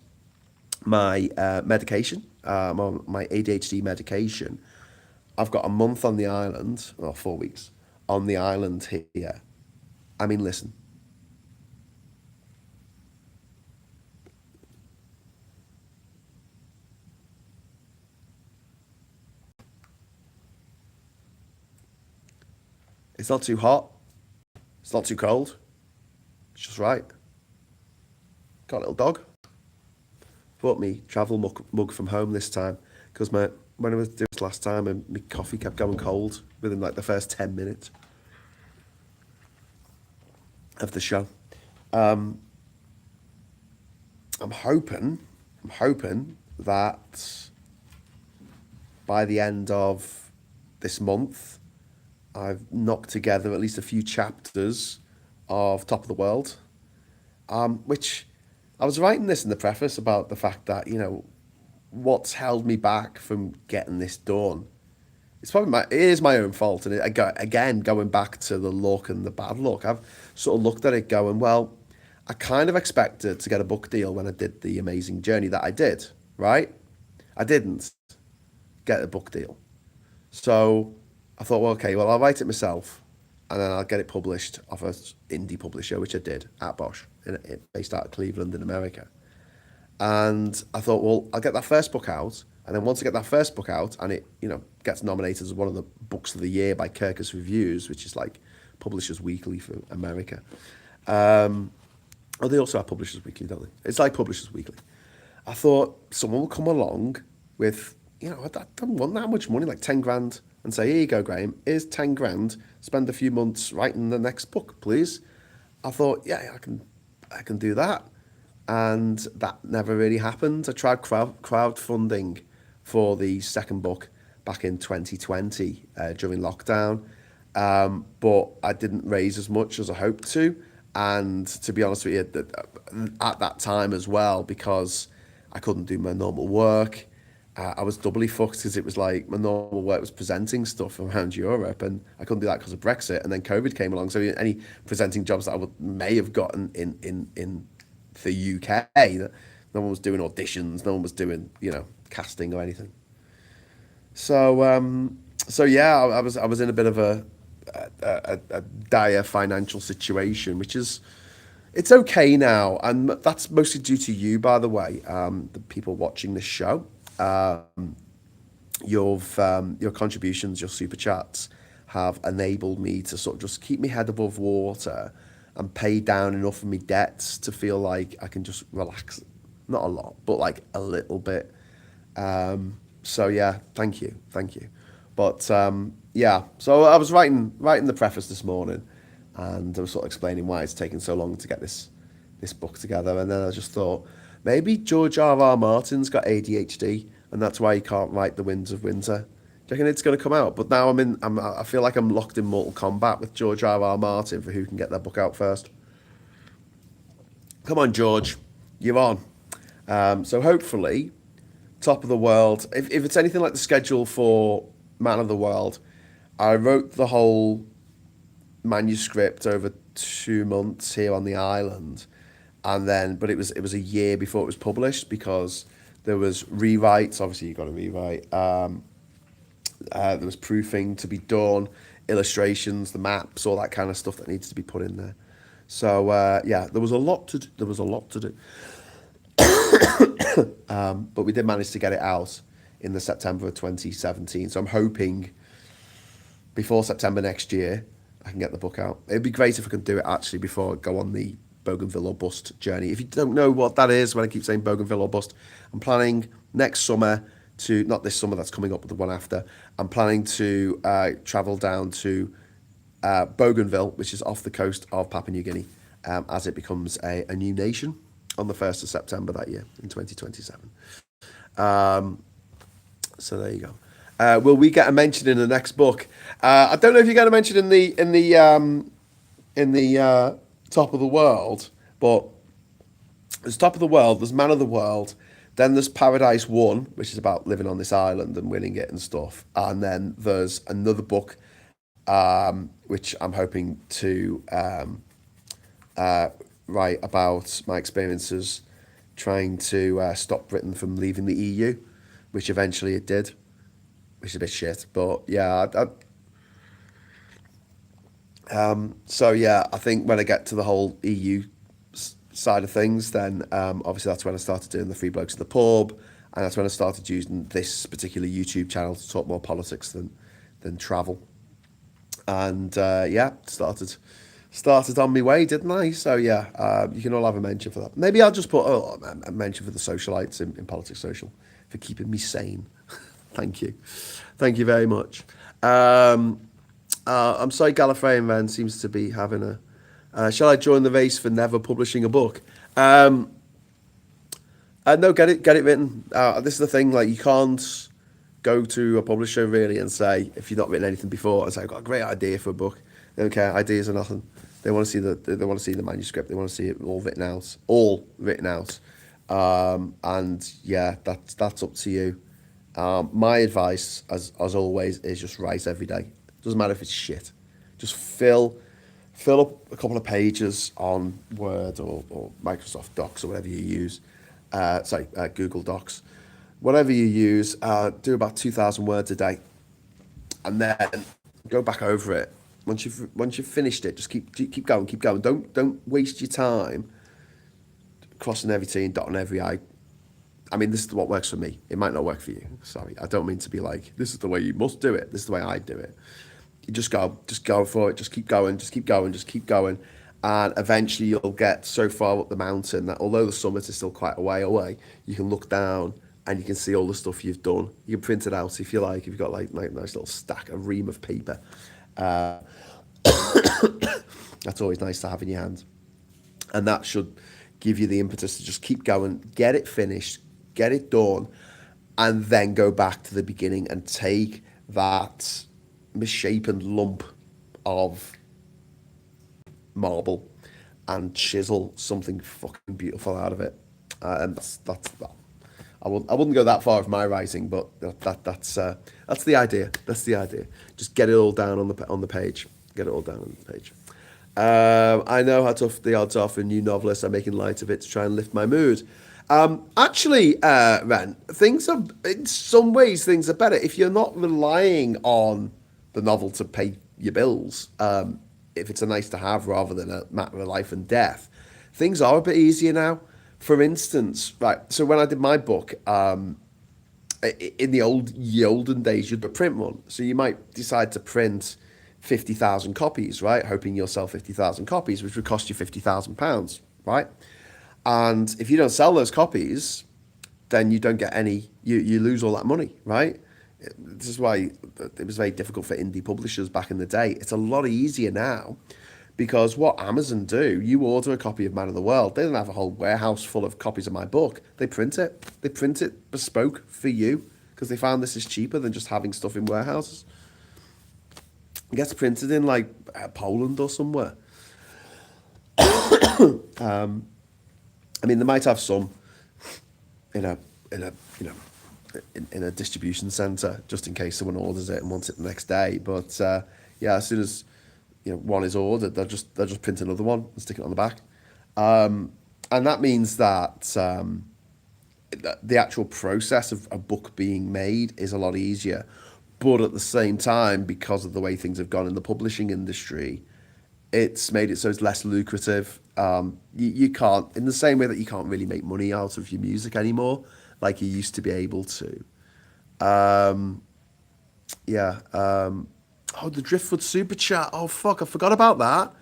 my medication. I'm on my ADHD medication. I've got a month on the island, or 4 weeks, on the island here. I mean, listen. It's not too hot. It's not too cold. It's just right. Got a little dog. Bought me travel mug from home this time because when I was doing this last time, and my coffee kept going cold within like the first 10 minutes of the show. I'm hoping that by the end of this month, I've knocked together at least a few chapters of Top of the World, which I was writing this in the preface about the fact that, what's held me back from getting this done. It is my own fault. And again, going back to the luck and the bad luck, I've sort of looked at it going, well, I kind of expected to get a book deal when I did The Amazing Journey that I did, right? I didn't get a book deal. So I thought, well, okay, I'll write it myself and then I'll get it published off an indie publisher, which I did at Bosch, based out of Cleveland in America. And I thought, well, I'll get that first book out. And then once I get that first book out and it, gets nominated as one of the books of the year by Kirkus Reviews, which is like Publishers Weekly for America. They also have Publishers Weekly, don't they? It's like Publishers Weekly. I thought someone will come along with, I don't want that much money, like 10 grand, and say, here you go, Graham, here's 10 grand, spend a few months writing the next book, please. I thought, yeah, I can do that. And that never really happened. I tried crowdfunding for the second book back in 2020 during lockdown, but I didn't raise as much as I hoped to. And to be honest with you, at that time as well, because I couldn't do my normal work, I was doubly fucked because it was like my normal work was presenting stuff around Europe, and I couldn't do that because of Brexit, and then COVID came along. So any presenting jobs that may have gotten in the UK, that no one was doing auditions, no one was doing casting or anything. So yeah, I was in a bit of a dire financial situation, which is it's okay now, and that's mostly due to you, by the way, the people watching this show. Your contributions, your super chats, have enabled me to sort of just keep my head above water and pay down enough of my debts to feel like I can just relax, not a lot, but like a little bit. So yeah, thank you. But yeah, so I was writing the preface this morning, and I was sort of explaining why it's taken so long to get this book together, and then I just thought maybe George R. Martin's got ADHD, and that's why he can't write The Winds of Winter. Do you reckon it's going to come out? But now I feel like I'm locked in Mortal Kombat with George R. Martin for who can get their book out first. Come on, George, you're on. So hopefully, Top of the World. If it's anything like the schedule for Man of the World, I wrote the whole manuscript over 2 months here on the island, and then but it was a year before it was published because there was rewrites. Obviously, you got to rewrite. There was proofing to be done, illustrations, the maps, all that kind of stuff that needs to be put in there. So yeah, there was a lot to do. There was a lot to do. But we did manage to get it out in the September of 2017. So I'm hoping before September next year, I can get the book out. It'd be great if I could do it actually before I go on the Bougainville or Bust journey. If you don't know what that is, when I keep saying Bougainville or Bust, I'm planning next summer to, not this summer that's coming up, but the one after, I'm planning to travel down to Bougainville, which is off the coast of Papua New Guinea, as it becomes a new nation on the 1st of September that year in 2027. So there you go. Will we get a mention in the next book? I don't know if you get a mention in the Top of the World, but there's Top of the World, there's Man of the World, then there's Paradise 1, which is about living on this island and winning it and stuff, and then there's another book which I'm hoping to write about my experiences trying to stop Britain from leaving the EU, which eventually it did, which is a bit shit, but yeah, so yeah, I think when I get to the whole EU side of things, then obviously that's when I started doing the Three Blokes in the Pub, and that's when I started using this particular YouTube channel to talk more politics than travel. And yeah, started on my way, didn't I? So yeah, you can all have a mention for that. Maybe I'll just put a mention for the socialites in Politics Social for keeping me sane. Thank you very much. I'm sorry, Gallifreyan Van seems to be having a. Shall I join the race for never publishing a book? No, get it written. This is the thing. Like, you can't go to a publisher really and say, if you've not written anything before, and say, I've got a great idea for a book. They don't care. Ideas are nothing. They want to see the manuscript. They want to see it all written out. And yeah, that's up to you. My advice, as always, is just write every day. Doesn't matter if it's shit. Just fill up a couple of pages on Word or Microsoft Docs or whatever you use. Google Docs. Whatever you use, do about 2,000 words a day, and then go back over it. Once you've finished it, just keep going. Don't waste your time crossing every T and dotting every I. I mean, this is what works for me. It might not work for you. Sorry, I don't mean to be like, this is the way you must do it. This is the way I do it. You just go for it. Just keep going. And eventually you'll get so far up the mountain that although the summit is still quite a way away, you can look down and you can see all the stuff you've done. You can print it out if you like. If you've got like a nice little stack, a ream of paper. That's always nice to have in your hand. And that should give you the impetus to just keep going, get it finished, get it done, and then go back to the beginning and take that misshapen lump of marble and chisel something fucking beautiful out of it. And that's that. I wouldn't go that far with my writing, but that's the idea. That's the idea. Just get it all down on the page. Get it all down on the page. I know how tough the odds are for new novelists. I'm making light of it to try and lift my mood. Actually, Ren, things are in some ways things are better if you're not relying on the novel to pay your bills. If it's a nice to have rather than a matter of life and death, things are a bit easier now. For instance, right. So when I did my book, in the olden days, you'd print one. So you might decide to print 50,000 copies, right? Hoping you'll sell 50,000 copies, which would cost you £50,000, right? And if you don't sell those copies, then you don't get any, you lose all that money, right? This is why it was very difficult for indie publishers back in the day. It's a lot easier now because what Amazon do, you order a copy of Man of the World. They don't have a whole warehouse full of copies of my book. They print it. They print it bespoke for you because they found this is cheaper than just having stuff in warehouses. It gets printed in like Poland or somewhere. I mean, they might have some in a distribution center just in case someone orders it and wants it the next day. But yeah, as soon as one is ordered, they'll just print another one and stick it on the back. And that means that the actual process of a book being made is a lot easier. But at the same time, because of the way things have gone in the publishing industry, it's made it so it's less lucrative. You can't, in the same way that you can't really make money out of your music anymore, like you used to be able to. Oh, the Driftwood Super Chat. Oh, fuck, I forgot about that.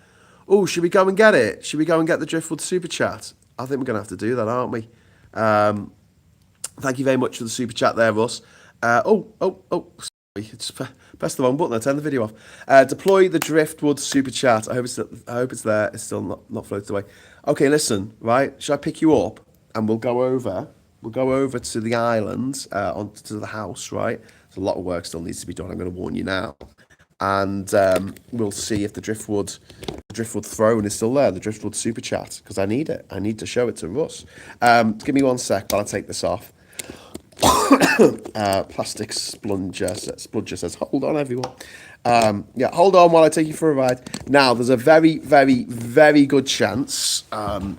Oh, should we go and get it? Should we go and get the Driftwood Super Chat? I think we're going to have to do that, aren't we? Thank you very much for the Super Chat there, Russ. Just press the wrong button. I turned the video off. Deploy the Driftwood Super Chat. I hope it's there. It's still not floated away. Okay, listen. Right, should I pick you up and we'll go over? We'll go over to the island, onto the house. Right. There's a lot of work still needs to be done. I'm going to warn you now. And we'll see if the Driftwood throne is still there. The Driftwood Super Chat, because I need it. I need to show it to Russ. Give me 1 sec while I take this off. Plastic Spludger says, hold on, everyone. Hold on while I take you for a ride. Now, there's a very, very, very good chance. I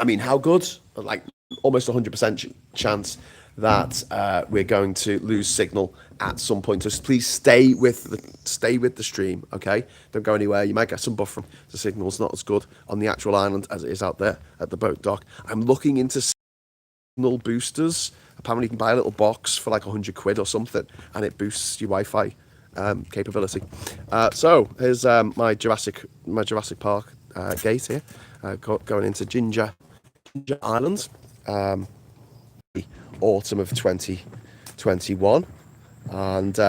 mean, how good? Like, almost 100% chance that we're going to lose signal at some point. So please stay with the stream, okay? Don't go anywhere. You might get some buffering. The signal's not as good on the actual island as it is out there at the boat dock. I'm looking into signal boosters. Apparently you can buy a little box for like 100 quid or something and it boosts your Wi-Fi capability. So here's my Jurassic Park gate here, going into Jinja Island, autumn of 2021. And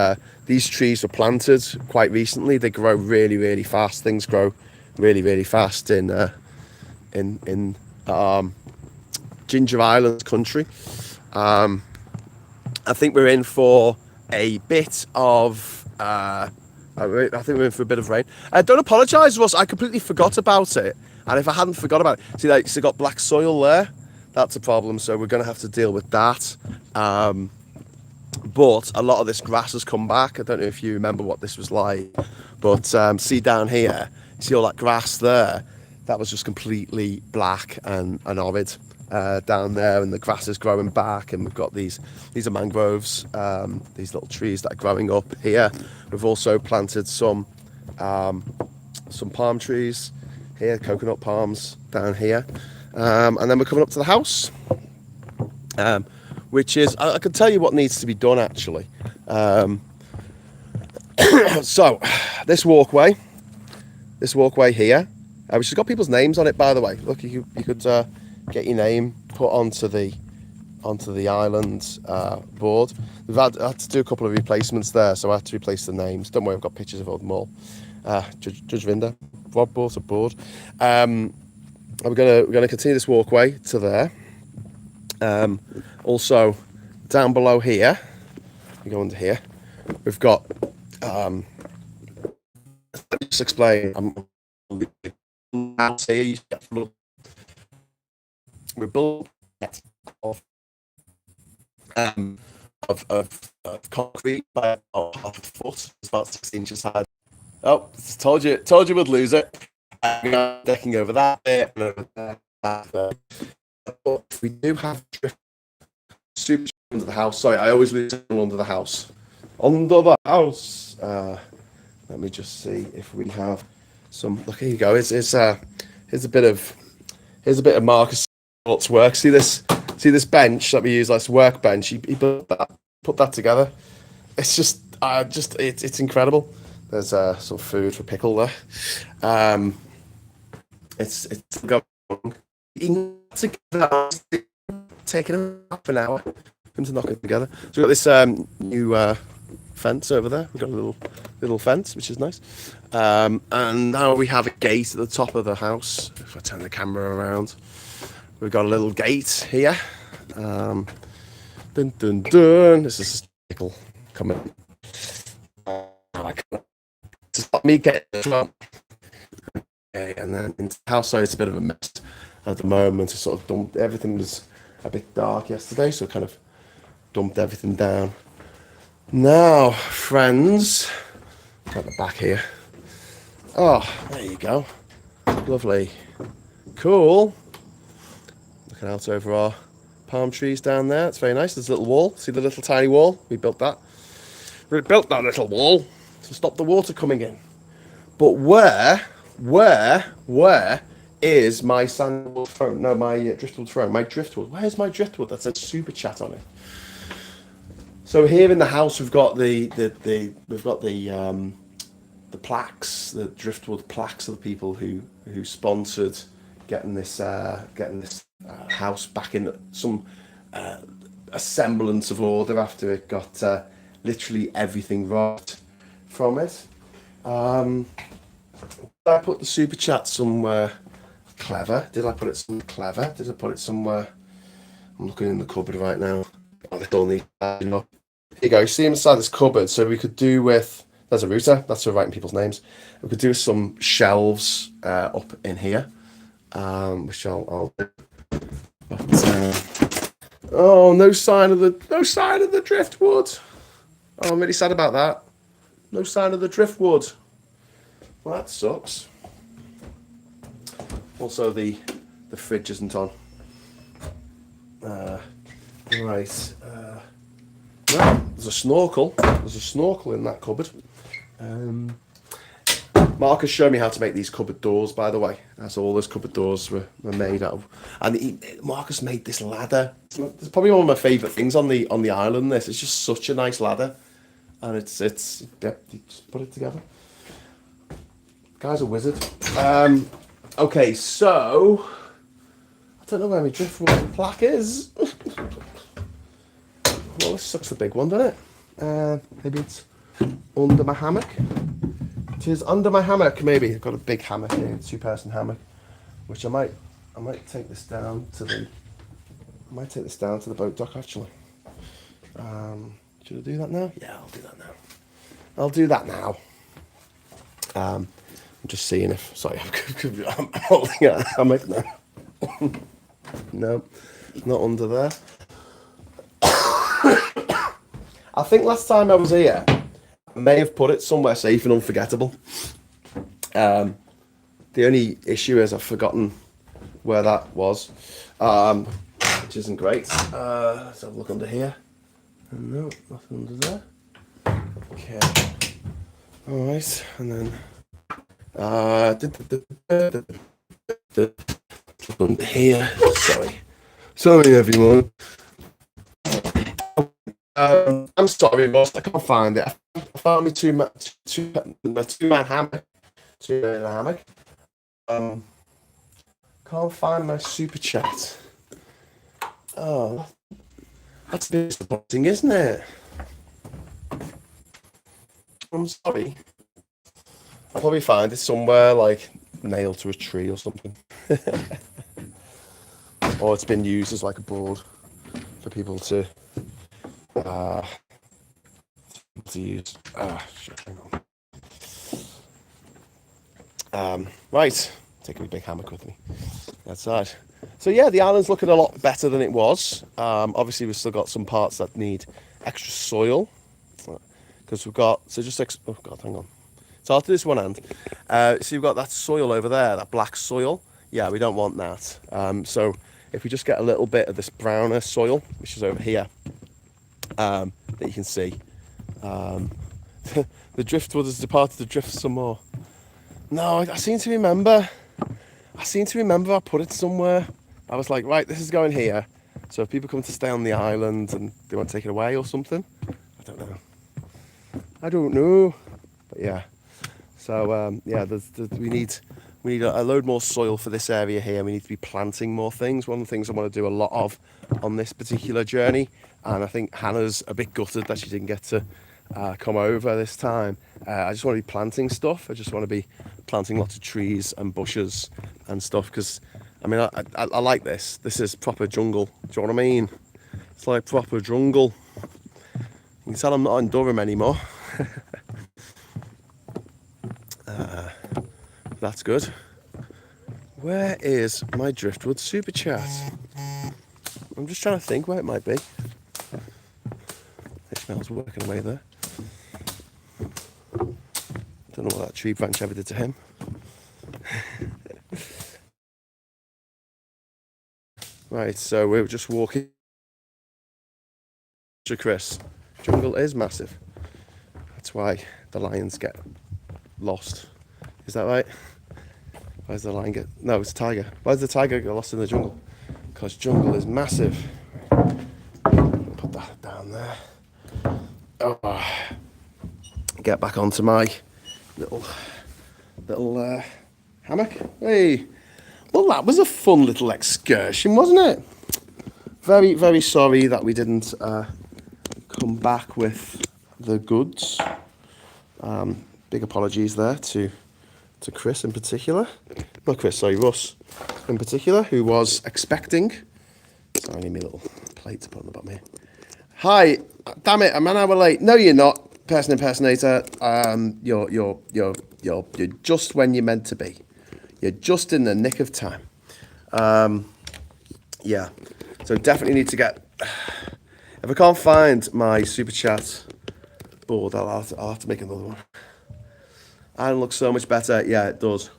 these trees were planted quite recently. They grow really, really fast. Things grow really, really fast in Jinja Island country. I think we're in for a bit of I think we're in for a bit of rain. Don't apologise, Russ. I completely forgot about it. And if I hadn't forgot about it, see, like, it's got black soil there. That's a problem. So we're going to have to deal with that. But a lot of this grass has come back. I don't know if you remember what this was like. But see down here, see all that grass there? That was just completely black and arid. Down there, and the grass is growing back, and we've got these are mangroves, these little trees that are growing up here. We've also planted some palm trees here, coconut palms down here, and then we're coming up to the house, which is, I can tell you what needs to be done actually. So this walkway here, which has got people's names on it, by the way. Look, you could get your name put onto the island board. We've had to do a couple of replacements there, so I had to replace the names. Don't worry, I've got pictures of them all. Judge Vinder, Rob bought a board. We're gonna continue this walkway to there. Also, down below here, we go under here. We've got. Let me just explain. house here. You get full of, we're built of of concrete by about half a foot. It's about 6 inches high. Oh, told you would lose it. Decking over that bit and over there. But we do have super under the house. Sorry, I always lose under the house. Under the house. Let me just see if we have some. Look, here you go. Here's a bit of Marcus' work. See this bench that we use, like this workbench. He put that together. It's just it's incredible. There's some food for pickle there. It's got taking half an hour to knock it together. So we've got this new fence over there. We've got a little fence, which is nice. And now we have a gate at the top of the house. If I turn the camera around, we've got a little gate here. Dun dun dun. This is a pickle coming. To stop me getting as well. Okay, and then into the house, so it's a bit of a mess at the moment. I sort of dumped everything. Was a bit dark yesterday, so I kind of dumped everything down. Now, friends, at the back here. Oh, there you go. Lovely, cool. Looking out over our palm trees down there. It's very nice. There's a little wall. See the little tiny wall? We built that. We built that little wall to stop the water coming in. But where is my sandalwood throne? No, my driftwood throne. My driftwood. Where's my driftwood? That says super chat on it. So here in the house we've got the plaques, the driftwood plaques of the people who sponsored getting this house back in some a semblance of order after it got literally everything right from it. Did I put the super chat somewhere clever? Did I put it somewhere clever? Did I put it somewhere? I'm looking in the cupboard right now. Oh, they don't need that, you know. Here you go. You see inside this cupboard. So we could do with. There's a router. That's for writing people's names. We could do some shelves up in here, which I'll do. But, oh, no sign of the driftwood. Oh, I'm really sad about that. No sign of the driftwood. Well, that sucks. Also, the fridge isn't on. Right. Well, there's a snorkel. There's a snorkel in that cupboard. Marcus showed me how to make these cupboard doors, by the way. That's all those cupboard doors were made out of. And Marcus made this ladder. It's probably one of my favourite things on the island. This it's just such a nice ladder, and it's yeah, you just put it together. Guy's a wizard. Okay, so I don't know where my driftwood plaque is. Well, this sucks the big one, doesn't it? Maybe it's under my hammock. It is under my hammock, maybe. I've got a big hammock here, a 2-person hammock, which I might take this down to the. I might take this down to the boat dock actually. Should I do that now? Yeah, I'll do that now. I'll do that now. I'm just seeing if. Sorry, I'm holding a hammock now. No, not under there. I think last time I was here, I may have put it somewhere safe and unforgettable. The only issue is I've forgotten where that was, which isn't great. Let's have a look under here. No, nothing under there. Okay. All right, and then under here. Sorry, everyone. I'm sorry, boss. I can't find it. I found my two-man hammock. Two-man hammock. Can't find my super chat. Oh, that's disappointing, isn't it? I'm sorry. I'll probably find it somewhere, like nailed to a tree or something. Or it's been used as like a board for people to use. Shit, hang on. Right. taking a big hammock with me outside. So yeah, the island's looking a lot better than it was. Obviously, we've still got some parts that need extra soil because we've got oh god, hang on. So I'll do this one hand. So you've got that soil over there, that black soil. Yeah, we don't want that. So if we just get a little bit of this browner soil, which is over here, that you can see, the driftwood has departed to drift some more. No, I seem to remember I put it somewhere. I was like, right, this is going here. So if people come to stay on the island and they want to take it away or something, I don't know. But yeah. So yeah, we need a load more soil for this area here. We need to be planting more things. One of the things I want to do a lot of on this particular journey, and I think Hannah's a bit gutted that she didn't get to come over this time. I just want to be planting stuff. I just want to be planting lots of trees and bushes and stuff because, I mean, I like this. This is proper jungle. Do you know what I mean? It's like proper jungle. You can tell I'm not in Durham anymore. That's good. Where is my driftwood super chat? I'm just trying to think where it might be. Ishmael's working away there. Don't know what that tree branch ever did to him. Right, so we're just walking. Chris, jungle is massive. That's why the lions get lost. Is that right? Why does the lion get... No, it's a tiger. Why does the tiger get lost in the jungle? Because jungle is massive. Put that down there. Oh. Get back onto my little hammock. Hey. Well, that was a fun little excursion, wasn't it? Very, very sorry that we didn't come back with the goods. Big apologies there to Chris in particular. Not Chris, sorry, Russ in particular, who was expecting. Sorry, I need my little plate to put on the bottom here. Hi, damn it, I'm an hour late. No, you're not, person impersonator. You're just when you're meant to be. You're just in the nick of time. Yeah, so definitely need to get. If I can't find my super chat board, I'll have to make another one. And it looks so much better. Yeah, it does.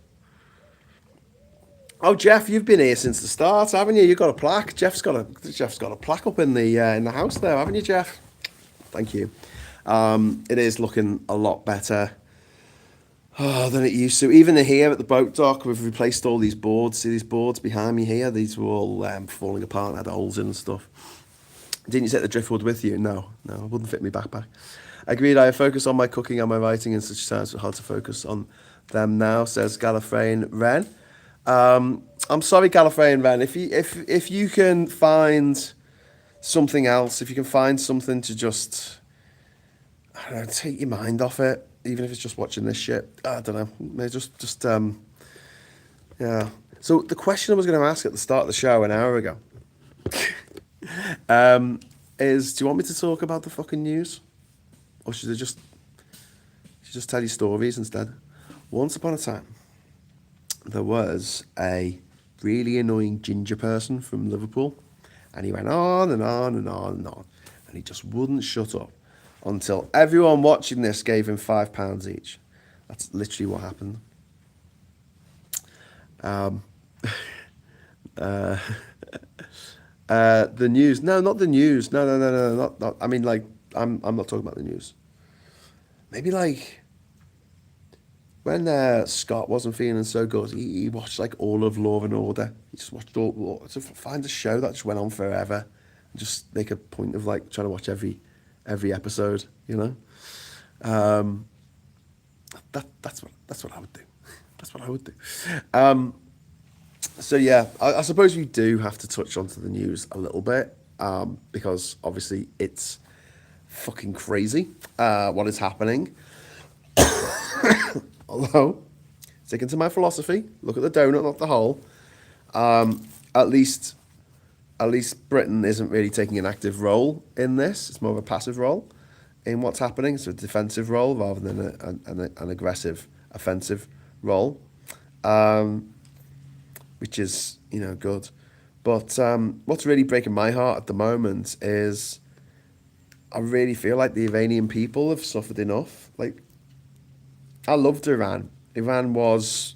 Oh, Jeff, you've been here since the start, haven't you? You've got a plaque. Jeff's got a plaque up in the house there, haven't you, Jeff? Thank you. It is looking a lot better than it used to. Even here at the boat dock, we've replaced all these boards. See these boards behind me here? These were all falling apart and had holes in and stuff. Didn't you take the driftwood with you? No, it wouldn't fit in my backpack. Agreed, I focus on my cooking and my writing in such times, it's hard to focus on them now, says Gallifreyan Wren. I'm sorry, Gallifreyan Wren, if you can find something else, if you can find something to just, I don't know, take your mind off it, even if it's just watching this shit, I don't know, maybe just yeah. So the question I was going to ask at the start of the show an hour ago is, do you want me to talk about the fucking news? Or should I just tell you stories instead? Once upon a time, there was a really annoying ginger person from Liverpool, and he went on and on and on and on, and he just wouldn't shut up until everyone watching this gave him £5 each. That's literally what happened. The news? No, not the news. No, not. I mean, like, I'm not talking about the news. Maybe like when Scott wasn't feeling so good, he watched like all of Law and Order. He just watched all to find a show that just went on forever, and just make a point of like trying to watch every episode. You know, that's what I would do. That's what I would do. So yeah, I suppose we do have to touch onto the news a little bit, because obviously it's fucking crazy what is happening. Although, sticking to my philosophy, look at the donut, not the hole. At least Britain isn't really taking an active role in this. It's more of a passive role in what's happening. It's a defensive role rather than an aggressive, offensive role. which is, good. But what's really breaking my heart at the moment is I really feel like the Iranian people have suffered enough. Like, I loved Iran. Iran was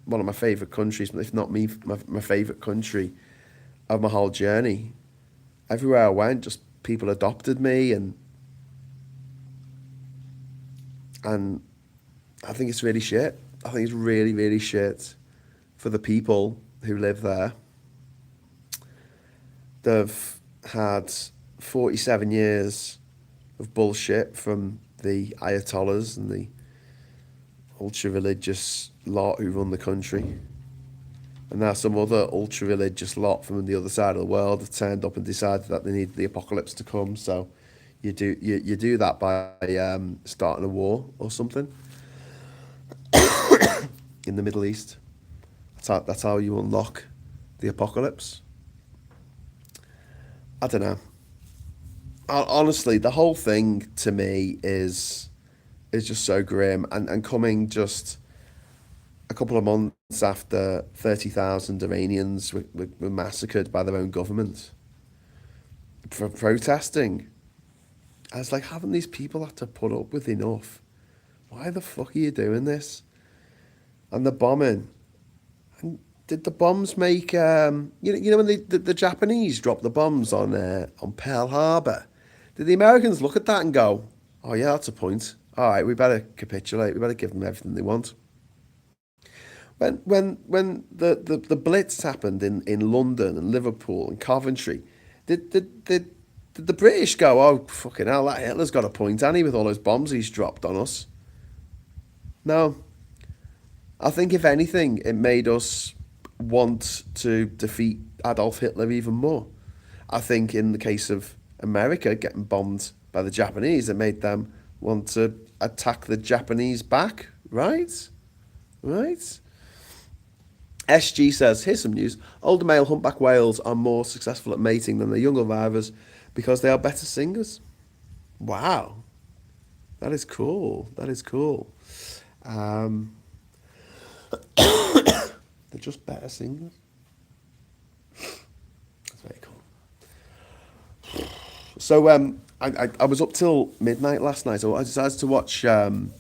one of my favourite countries, if not my favourite country of my whole journey. Everywhere I went, just people adopted me, and I think it's really shit. I think it's really, really shit for the people who live there. They've had 47 years of bullshit from the Ayatollahs and the ultra-religious lot who run the country. And now some other ultra-religious lot from the other side of the world have turned up and decided that they need the apocalypse to come. So you do that by starting a war or something in the Middle East. That's how you unlock the apocalypse. I don't know. Honestly, the whole thing to me is just so grim, and coming just a couple of months after 30,000 Iranians were massacred by their own government for protesting. I was like, haven't these people had to put up with enough? Why the fuck are you doing this? And the bombing. And did the bombs make when the Japanese dropped the bombs on Pearl Harbor? Did the Americans look at that and go, "Oh yeah, that's a point. All right, we better capitulate. We better give them everything they want." When the Blitz happened in London and Liverpool and Coventry, did the British go, "Oh fucking hell, that Hitler's got a point, hasn't he, with all those bombs he's dropped on us"? No. I think if anything, it made us want to defeat Adolf Hitler even more. I think in the case of America getting bombed by the Japanese, it made them want to attack the Japanese back, right? Right? SG says, here's some news. Older male humpback whales are more successful at mating than the younger vipers because they are better singers. Wow. That is cool. That is cool. They're just better singers. That's very cool. So I was up till midnight last night. So I decided to watch the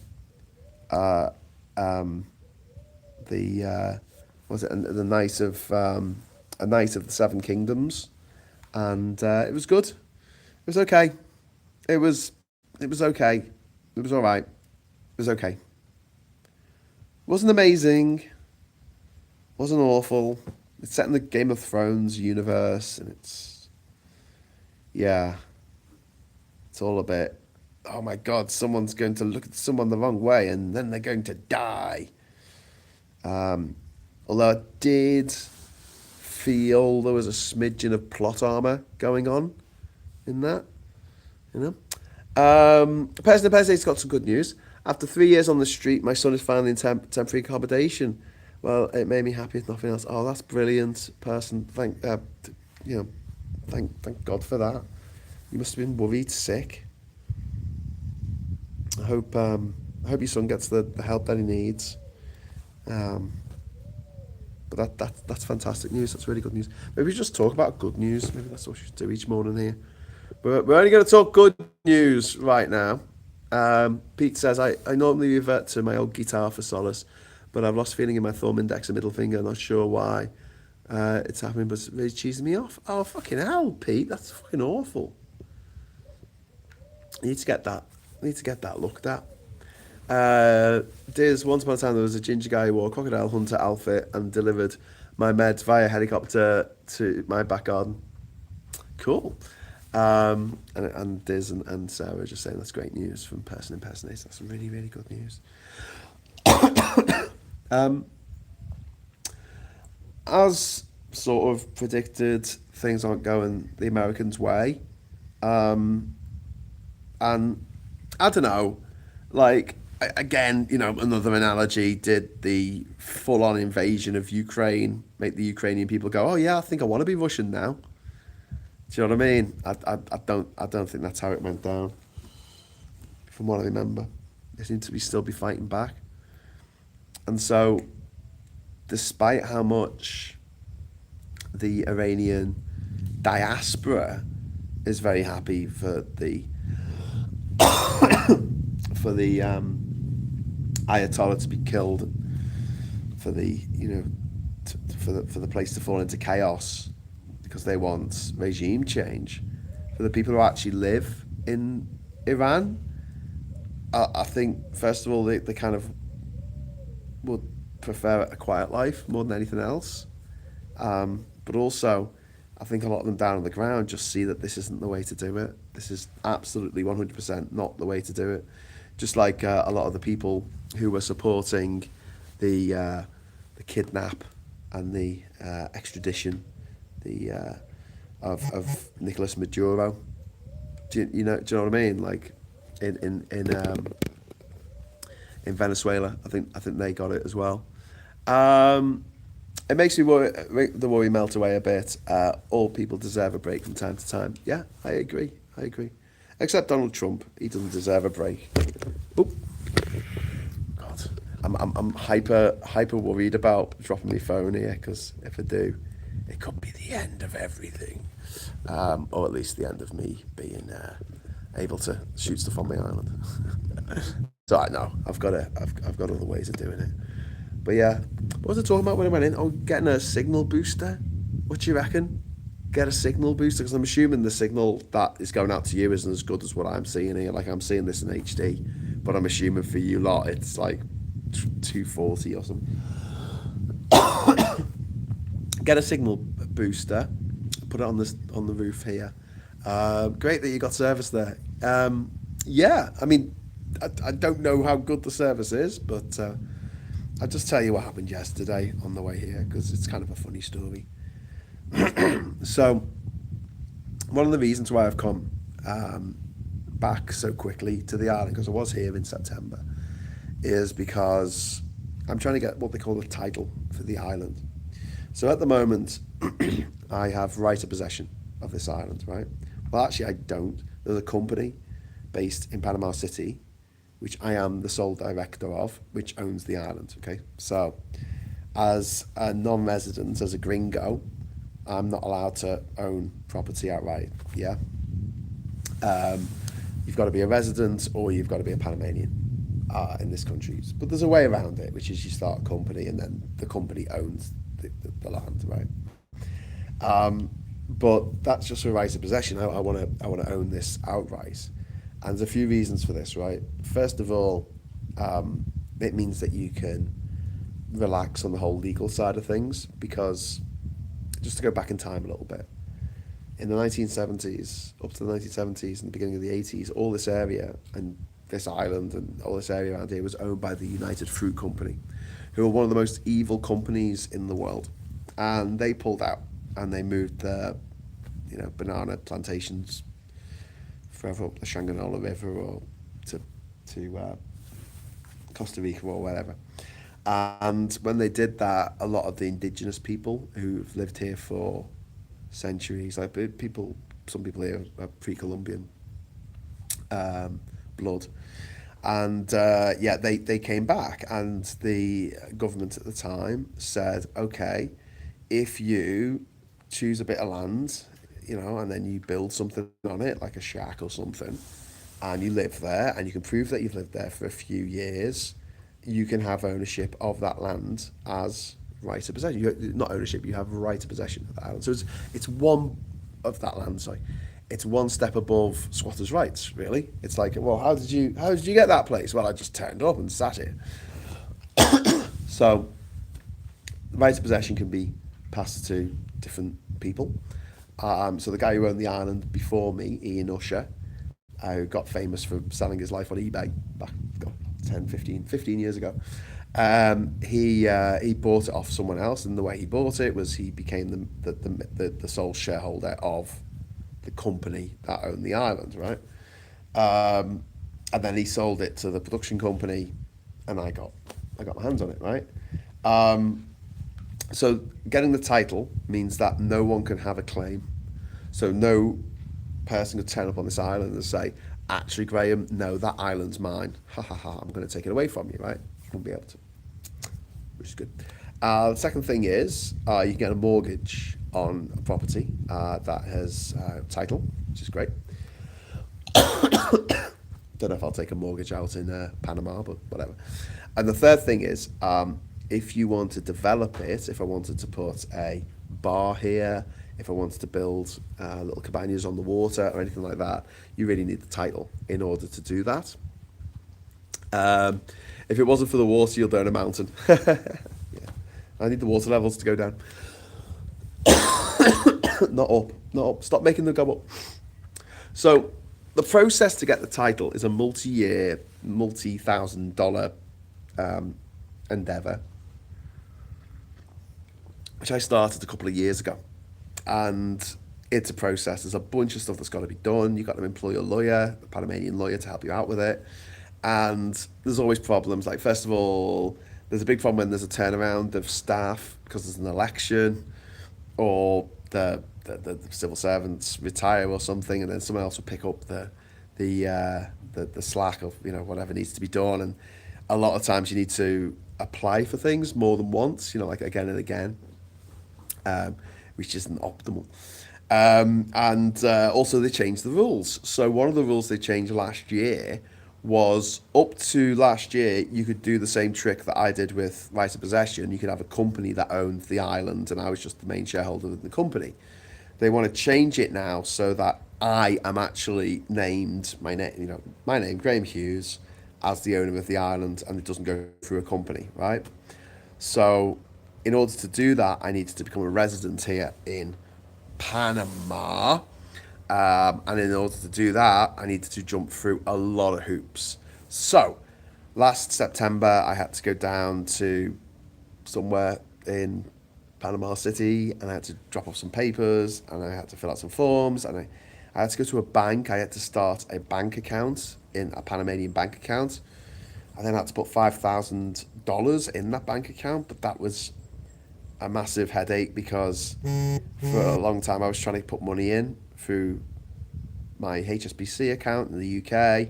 was it the night of a night of the Seven Kingdoms, and it was good. It was okay. It was okay. It was all right. It was okay. It wasn't amazing. Wasn't awful. It's set in the Game of Thrones universe, and it's all a bit. Oh my God! Someone's going to look at someone the wrong way, and then they're going to die. Although I did feel there was a smidgen of plot armor going on in that, Person has got some good news. After 3 years on the street, my son is finally in temporary accommodation. Well, it made me happy if nothing else. Oh, that's brilliant, person. Thank God for that. You must have been worried sick. I hope your son gets the help that he needs. But that's fantastic news. That's really good news. Maybe we just talk about good news. Maybe that's what we should do each morning here. But we're only going to talk good news right now. Pete says, I normally revert to my old guitar for solace, but I've lost feeling in my thumb, index and middle finger. Not sure why it's happening, but it's really cheesing me off. Oh, fucking hell, Pete. That's fucking awful. You need to get that looked at. Diz, once upon a time there was a ginger guy who wore a crocodile hunter outfit and delivered my meds via helicopter to my back garden. Cool. And Diz and Sarah are just saying that's great news from Person Impersonator. That's really, really good news. As sort of predicted, things aren't going the Americans' way. And I don't know, like, again, another analogy, did the full-on invasion of Ukraine make the Ukrainian people go, oh yeah, I think I want to be Russian now? Do you know what I mean? I don't think that's how it went down. From what I remember, they seem to still be fighting back, and so despite how much the Iranian diaspora is very happy for the Ayatollah to be killed, for the for the place to fall into chaos, because they want regime change. For the people who actually live in Iran, I think first of all they kind of would prefer a quiet life more than anything else. But also, I think a lot of them down on the ground just see that this isn't the way to do it. This is absolutely 100% not the way to do it. Just like a lot of the people who were supporting the kidnap and the extradition of Nicolas Maduro. Do you know what I mean? Like in Venezuela, I think they got it as well. It makes me the worry melt away a bit. All people deserve a break from time to time. Yeah, I agree. Except Donald Trump, he doesn't deserve a break. Oop. God, I'm hyper worried about dropping my phone here, because if I do, it could be the end of everything, or at least the end of me being able to shoot stuff on my island. So I know I've got other ways of doing it. But yeah, what was I talking about when I went in? Oh, getting a signal booster. What do you reckon? Get a signal booster, because I'm assuming the signal that is going out to you isn't as good as what I'm seeing here. Like, I'm seeing this in HD, but I'm assuming for you lot it's like 240 or something. Get a signal booster. Put it on the roof here. Great that you got service there. Yeah, I mean, I don't know how good the service is, but I'll just tell you what happened yesterday on the way here, because it's kind of a funny story. So, one of the reasons why I've come back so quickly to the island, because I was here in September, is because I'm trying to get what they call a title for the island. So at the moment, I have right of possession of this island, right? Well, actually, I don't. There's a company based in Panama City, which I am the sole director of, which owns the island, okay? So, as a non-resident, as a gringo, I'm not allowed to own property outright, yeah? You've got to be a resident, or you've got to be a Panamanian in this country. But there's a way around it, which is you start a company, and then the company owns the land, right? But that's just for right of possession. I want to own this outright. And there's a few reasons for this, right? First of all, it means that you can relax on the whole legal side of things, because, just to go back in time a little bit, in the 1970s, up to the 1970s and the beginning of the 80s, all this area and this island and all this area around here was owned by the United Fruit Company, who are one of the most evil companies in the world. And they pulled out, and they moved their, banana plantations further up the Shanganollah River, or to Costa Rica or whatever. And when they did that, a lot of the indigenous people who've lived here for centuries, like some people here are pre-Columbian blood, and they came back, and the government at the time said, okay, if you choose a bit of land, and then you build something on it, like a shack or something, and you live there, and you can prove that you've lived there for a few years, you can have ownership of that land as right of possession. Not ownership, you have right of possession of that island. So it's one of that land, sorry. It's one step above squatters' rights, really. It's like, well, how did you get that place? Well, I just turned up and sat here. So, the right of possession can be passed to different people. So the guy who owned the island before me, Ian Usher, who got famous for selling his life on eBay back 15 years ago, he bought it off someone else, and the way he bought it was he became the sole shareholder of the company that owned the island, right? And then he sold it to the production company, and I got my hands on it, right? So getting the title means that no one can have a claim. So no person could turn up on this island and say, actually, Graham, no, that island's mine. Ha ha ha, I'm going to take it away from you, right? You won't be able to, which is good. The second thing is you can get a mortgage on a property that has title, which is great. Don't know if I'll take a mortgage out in Panama, but whatever. And the third thing is, if you want to develop it, if I wanted to put a bar here, if I wanted to build little cabanas on the water or anything like that, you really need the title in order to do that. If it wasn't for the water, you'll burn a mountain. Yeah. I need the water levels to go down. Not up, not up. Stop making them go up. So the process to get the title is a multi-year, multi-thousand-dollar endeavor, which I started a couple of years ago. And it's a process. There's a bunch of stuff that's got to be done. You've got to employ a lawyer, a Panamanian lawyer, to help you out with it. And there's always problems. Like, first of all, there's a big problem when there's a turnaround of staff because there's an election, or the civil servants retire or something, and then someone else will pick up the slack of whatever needs to be done. And a lot of times you need to apply for things more than once, like again and again, which isn't optimal. And also they changed the rules. So one of the rules they changed last year was, up to last year, you could do the same trick that I did with right of possession. You could have a company that owned the island, and I was just the main shareholder of the company. They want to change it now so that I am actually named, my name, Graham Hughes, as the owner of the island, and it doesn't go through a company, right? So in order to do that, I needed to become a resident here in Panama. And in order to do that, I needed to jump through a lot of hoops. So last September, I had to go down to somewhere in Panama City, and I had to drop off some papers, and I had to fill out some forms, and I had to go to a bank. I had to start a bank account, in a Panamanian bank account. I then had to put $5,000 in that bank account, but that was a massive headache because for a long time I was trying to put money in through my HSBC account in the UK.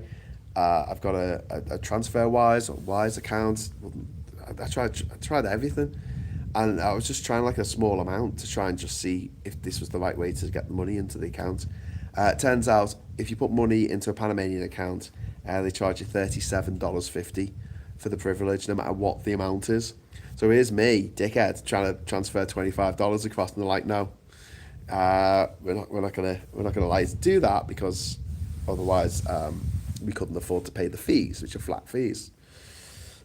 I've got a TransferWise or Wise account. I tried everything, and I was just trying like a small amount to try and just see if this was the right way to get the money into the account. It turns out if you put money into a Panamanian account, they charge you $37.50 for the privilege, no matter what the amount is. So here's me, dickhead, trying to transfer $25 across, and they're like, no, we're not gonna allow you to do that, because otherwise we couldn't afford to pay the fees, which are flat fees.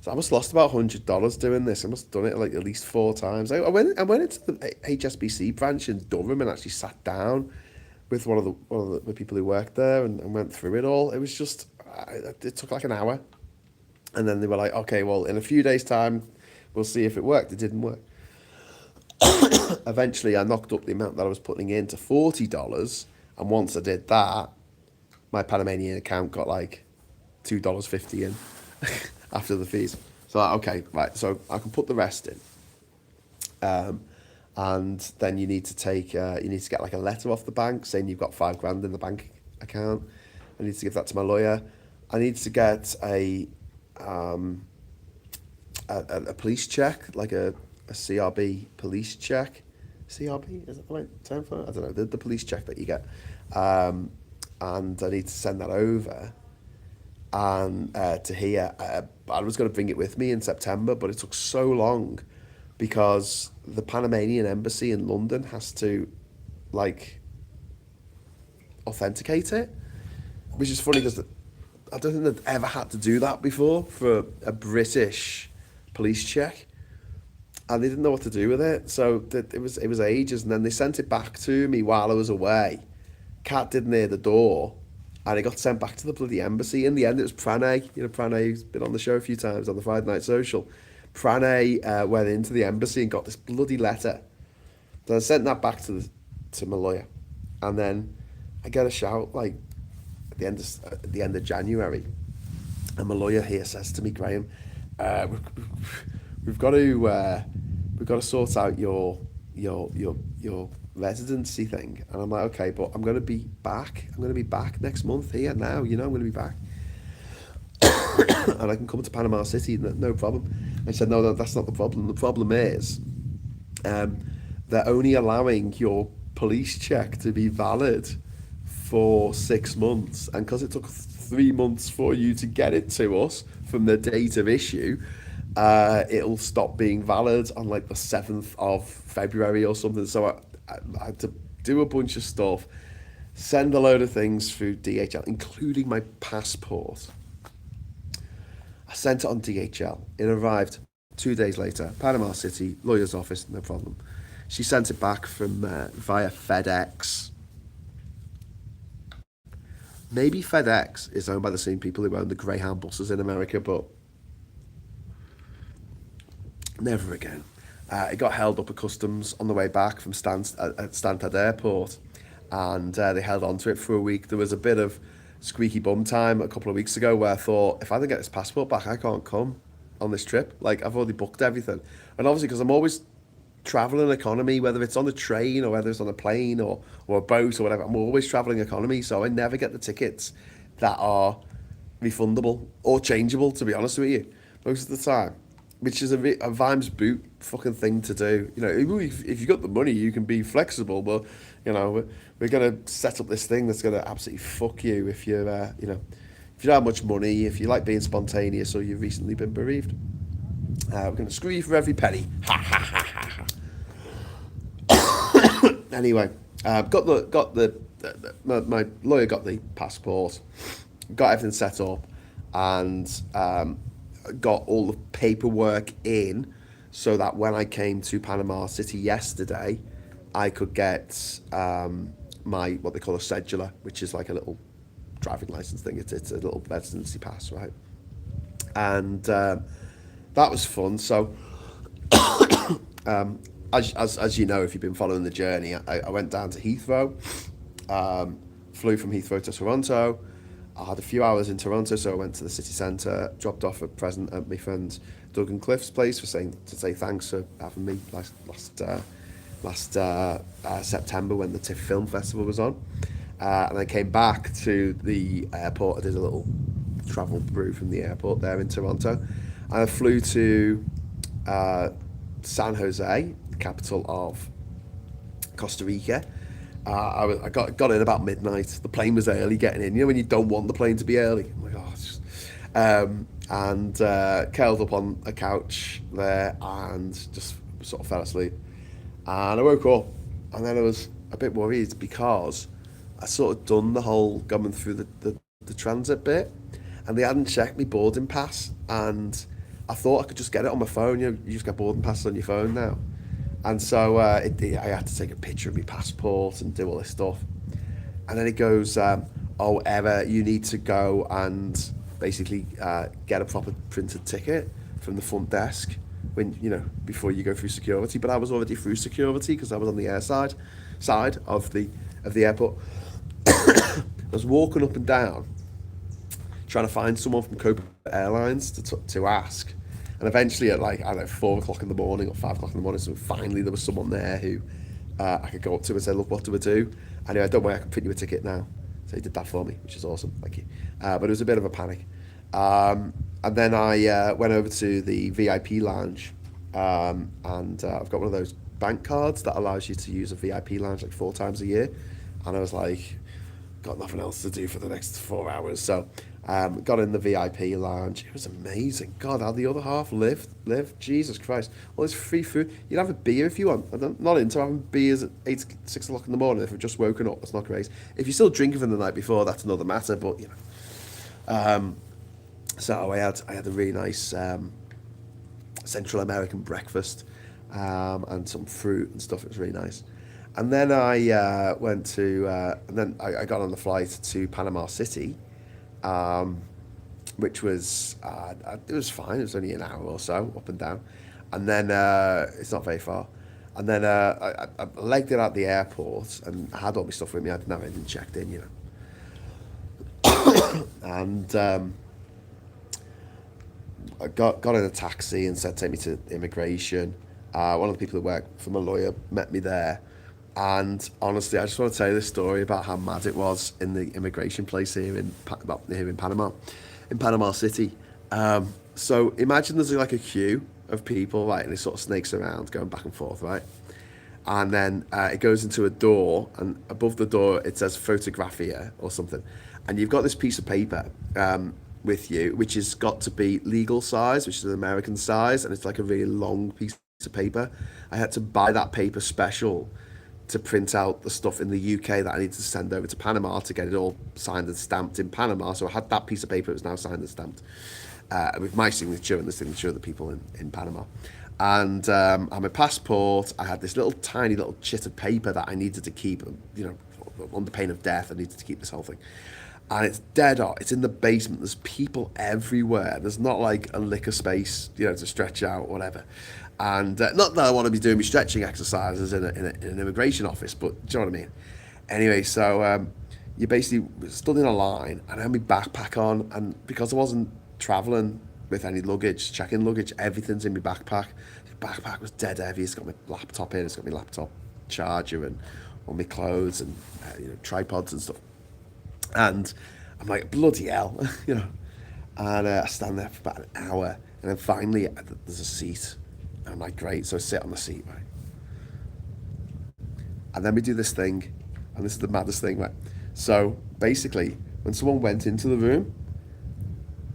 So I must have lost about $100 doing this. I must have done it like at least 4 times. I went into the HSBC branch in Durham and actually sat down with one of the people who worked there and went through it all. It was just, it took like an hour. And then they were like, okay, well, in a few days' time, we'll see if it worked. It didn't work. Eventually, I knocked up the amount that I was putting in to $40. And once I did that, my Panamanian account got like $2.50 in after the fees. So, okay, right, so I can put the rest in. And then you need to get like a letter off the bank saying you've got $5,000 in the bank account. I need to give that to my lawyer. I need to get a police check, like a CRB police check. CRB, is that the right term for it? I don't know, the police check that you get. And I need to send that over and to here. I was going to bring it with me in September, but it took so long because the Panamanian embassy in London has to like authenticate it, which is funny because I don't think they've ever had to do that before for a British police check, and they didn't know what to do with it. So it was ages, and then they sent it back to me while I was away. Cat didn't hear the door, and it got sent back to the bloody embassy. In the end, it was Pranay. Pranay, who's been on the show a few times on the Friday Night Social. Pranay went into the embassy and got this bloody letter. So I sent that back to my lawyer, and then I get a shout like at the end of January, and my lawyer here says to me, Graham, we've got to sort out your residency thing. And I'm like, okay, but I'm going to be back next month here now. I'm going to be back. and I can come to Panama City, no problem. I said, no, that's not the problem. The problem is um, they're only allowing your police check to be valid for 6 months. And because it took 3 months for you to get it to us from the date of issue, it'll stop being valid on like the 7th of February or something. So I had to do a bunch of stuff, send a load of things through DHL, including my passport. I sent it on DHL. It arrived 2 days later. Panama City, lawyer's office, no problem. She sent it back from via FedEx. Maybe FedEx is owned by the same people who own the Greyhound buses in America, but never again. It got held up at customs on the way back from Stansted Airport, and they held on to it for a week. There was a bit of squeaky bum time a couple of weeks ago where I thought, if I don't get this passport back, I can't come on this trip. Like, I've already booked everything. And obviously, because I'm always traveling economy, whether it's on a train or whether it's on a plane or a boat or whatever, I'm always traveling economy, so I never get the tickets that are refundable or changeable, to be honest with you, most of the time, which is a Vimes boot fucking thing to do. You know, if you got the money, you can be flexible, but, you know, we're going to set up this thing that's going to absolutely fuck you if you're, you know, if you don't have much money, if you like being spontaneous or you've recently been bereaved. We're going to screw you for every penny. Ha ha ha ha ha. Anyway, my lawyer got the passport, got everything set up, and got all the paperwork in, so that when I came to Panama City yesterday, I could get my what they call a cedula, which is like a little driving license thing. It's a little residency pass, right? And that was fun. So. As you know, if you've been following the journey, I went down to Heathrow, flew from Heathrow to Toronto. I had a few hours in Toronto, so I went to the city centre, dropped off a present at my friend Doug and Cliff's place to say thanks for having me last September when the TIFF Film Festival was on. And I came back to the airport. I did a little travel brew from the airport there in Toronto, and I flew to San Jose, the capital of Costa Rica. I got in about midnight. The plane was early getting in. You know when you don't want the plane to be early? I'm like, oh, it's just... and curled up on a couch there and just sort of fell asleep. And I woke up, and then I was a bit worried because I sort of done the whole going through the transit bit, and they hadn't checked my boarding pass, and I thought I could just get it on my phone. You know, you just get boarding passes on your phone now. And so I had to take a picture of my passport and do all this stuff. And then it goes, oh, error, you need to go and basically get a proper printed ticket from the front desk when, you know, before you go through security. But I was already through security because I was on the side of the airport. I was walking up and down trying to find someone from Copa Airlines to ask. And eventually at like, I don't know, 4 o'clock in the morning or 5 o'clock in the morning, so finally there was someone there who I could go up to and say, look, what do I do? And he went, don't worry, I can print you a ticket now. So he did that for me, which is awesome, thank you. But it was a bit of a panic. And then I went over to the VIP lounge, and I've got one of those bank cards that allows you to use a VIP lounge like 4 times a year. And I was like, got nothing else to do for the next 4 hours. So got in the VIP lounge. It was amazing. God, how the other half lived. Jesus Christ. All this free food. You'd have a beer if you want. I'm not into having beers at 6 o'clock in the morning if I've just woken up. That's not great. If you're still drinking from the night before, that's another matter. But, you know. So I had a really nice Central American breakfast and some fruit and stuff. It was really nice. And then I went to, and then I got on the flight to Panama City, which was, it was fine. It was only an hour or so, up and down. And then, it's not very far. And then I legged it out the airport, and I had all my stuff with me. I didn't have anything checked in, you know. And I got in a taxi and said, take me to immigration. One of the people who worked for my lawyer met me there. And honestly, I just want to tell you this story about how mad it was in the immigration place here in Panama City. So imagine there's like a queue of people, right, and it sort of snakes around, going back and forth, right? And then it goes into a door, and above the door it says "Photographia" or something, and you've got this piece of paper with you, which has got to be legal size, which is an American size, and it's like a really long piece of paper. I had to buy that paper special to print out the stuff in the UK that I needed to send over to Panama to get it all signed and stamped in Panama. So I had that piece of paper that was now signed and stamped with my signature and the signature of the people in Panama. And on my passport, I had this little tiny little chit of paper that I needed to keep, under pain of death. I needed to keep this whole thing. And it's dead hot. It's in the basement. There's people everywhere. There's not like a liquor space, to stretch out, or whatever. And not that I want to be doing my stretching exercises in an immigration office, but do you know what I mean? Anyway, so you basically stood in a line, and I had my backpack on, and because I wasn't traveling with any luggage, check-in luggage, everything's in my backpack. The backpack was dead heavy. It's got my laptop in. It's got my laptop charger and all my clothes and tripods and stuff. And I'm like, bloody hell, And I stand there for about an hour, and then finally there's a seat. And I'm like, great. So I sit on the seat, right? And then we do this thing, and this is the maddest thing, right? So basically, when someone went into the room,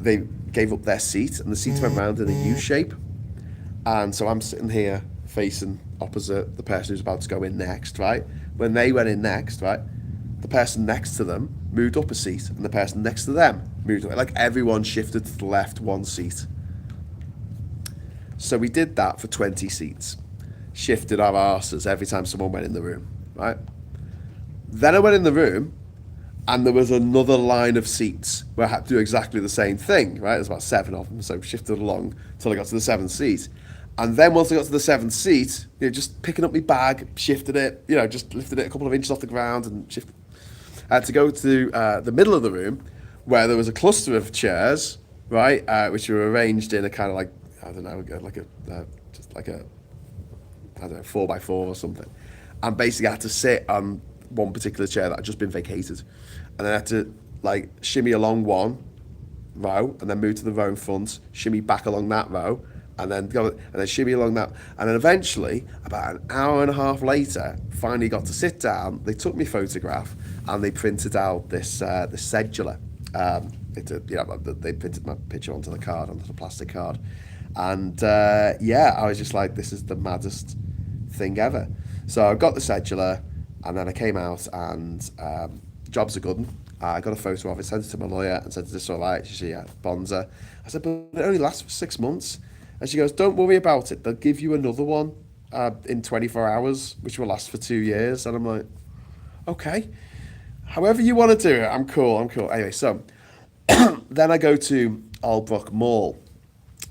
they gave up their seat, and the seats went round in a U shape. And so I'm sitting here facing opposite the person who's about to go in next, right? When they went in next, right, the person next to them moved up a seat, and the person next to them moved up. Like everyone shifted to the left one seat. So we did that for 20 seats. Shifted our arses every time someone went in the room, right? Then I went in the room, and there was another line of seats where I had to do exactly the same thing, right? There's about 7 of them, so shifted along till I got to the 7th seat. And then once I got to the 7th seat, just picking up my bag, shifted it, just lifted it a couple of inches off the ground and shifted. I had to go to the middle of the room where there was a cluster of chairs, right, which were arranged in a kind of like, I don't know, just like a, I don't know, 4x4 or something. And basically I had to sit on one particular chair that had just been vacated. And then I had to like shimmy along one row and then move to the row in front, shimmy back along that row, and then shimmy along that. And then eventually, about an hour and a half later, finally got to sit down. They took me photograph and they printed out this cedula. They printed my picture onto the card, onto the plastic card. And I was just like, this is the maddest thing ever. So I got the cedula, and then I came out, and job's a good one. I got a photo of it, sent it to my lawyer, and said, is this all right? She said, yeah, bonza. I said, but it only lasts for 6 months. And she goes, don't worry about it. They'll give you another one in 24 hours, which will last for 2 years. And I'm like, okay. However you want to do it, I'm cool. Anyway, so then I go to Albrook Mall.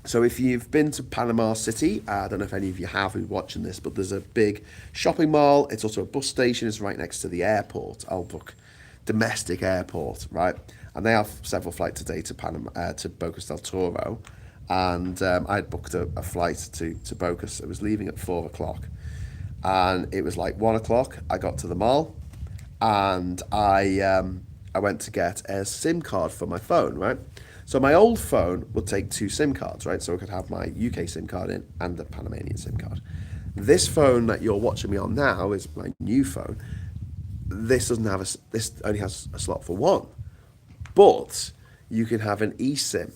So if you've been to Panama City, I don't know if any of you have who's watching this, but there's a big shopping mall. It's also a bus station. It's right next to the airport, Albrook domestic airport, right? And they have several flights today to Panama, to Bocas del Toro. And I had booked a flight to Bocas. It was leaving at 4 o'clock. And it was like 1 o'clock. I got to the mall, and I went to get a SIM card for my phone, right? So my old phone would take 2 SIM cards, right? So I could have my UK SIM card in and the Panamanian SIM card. This phone that you're watching me on now is my new phone. This only has a slot for 1, but you can have an eSIM.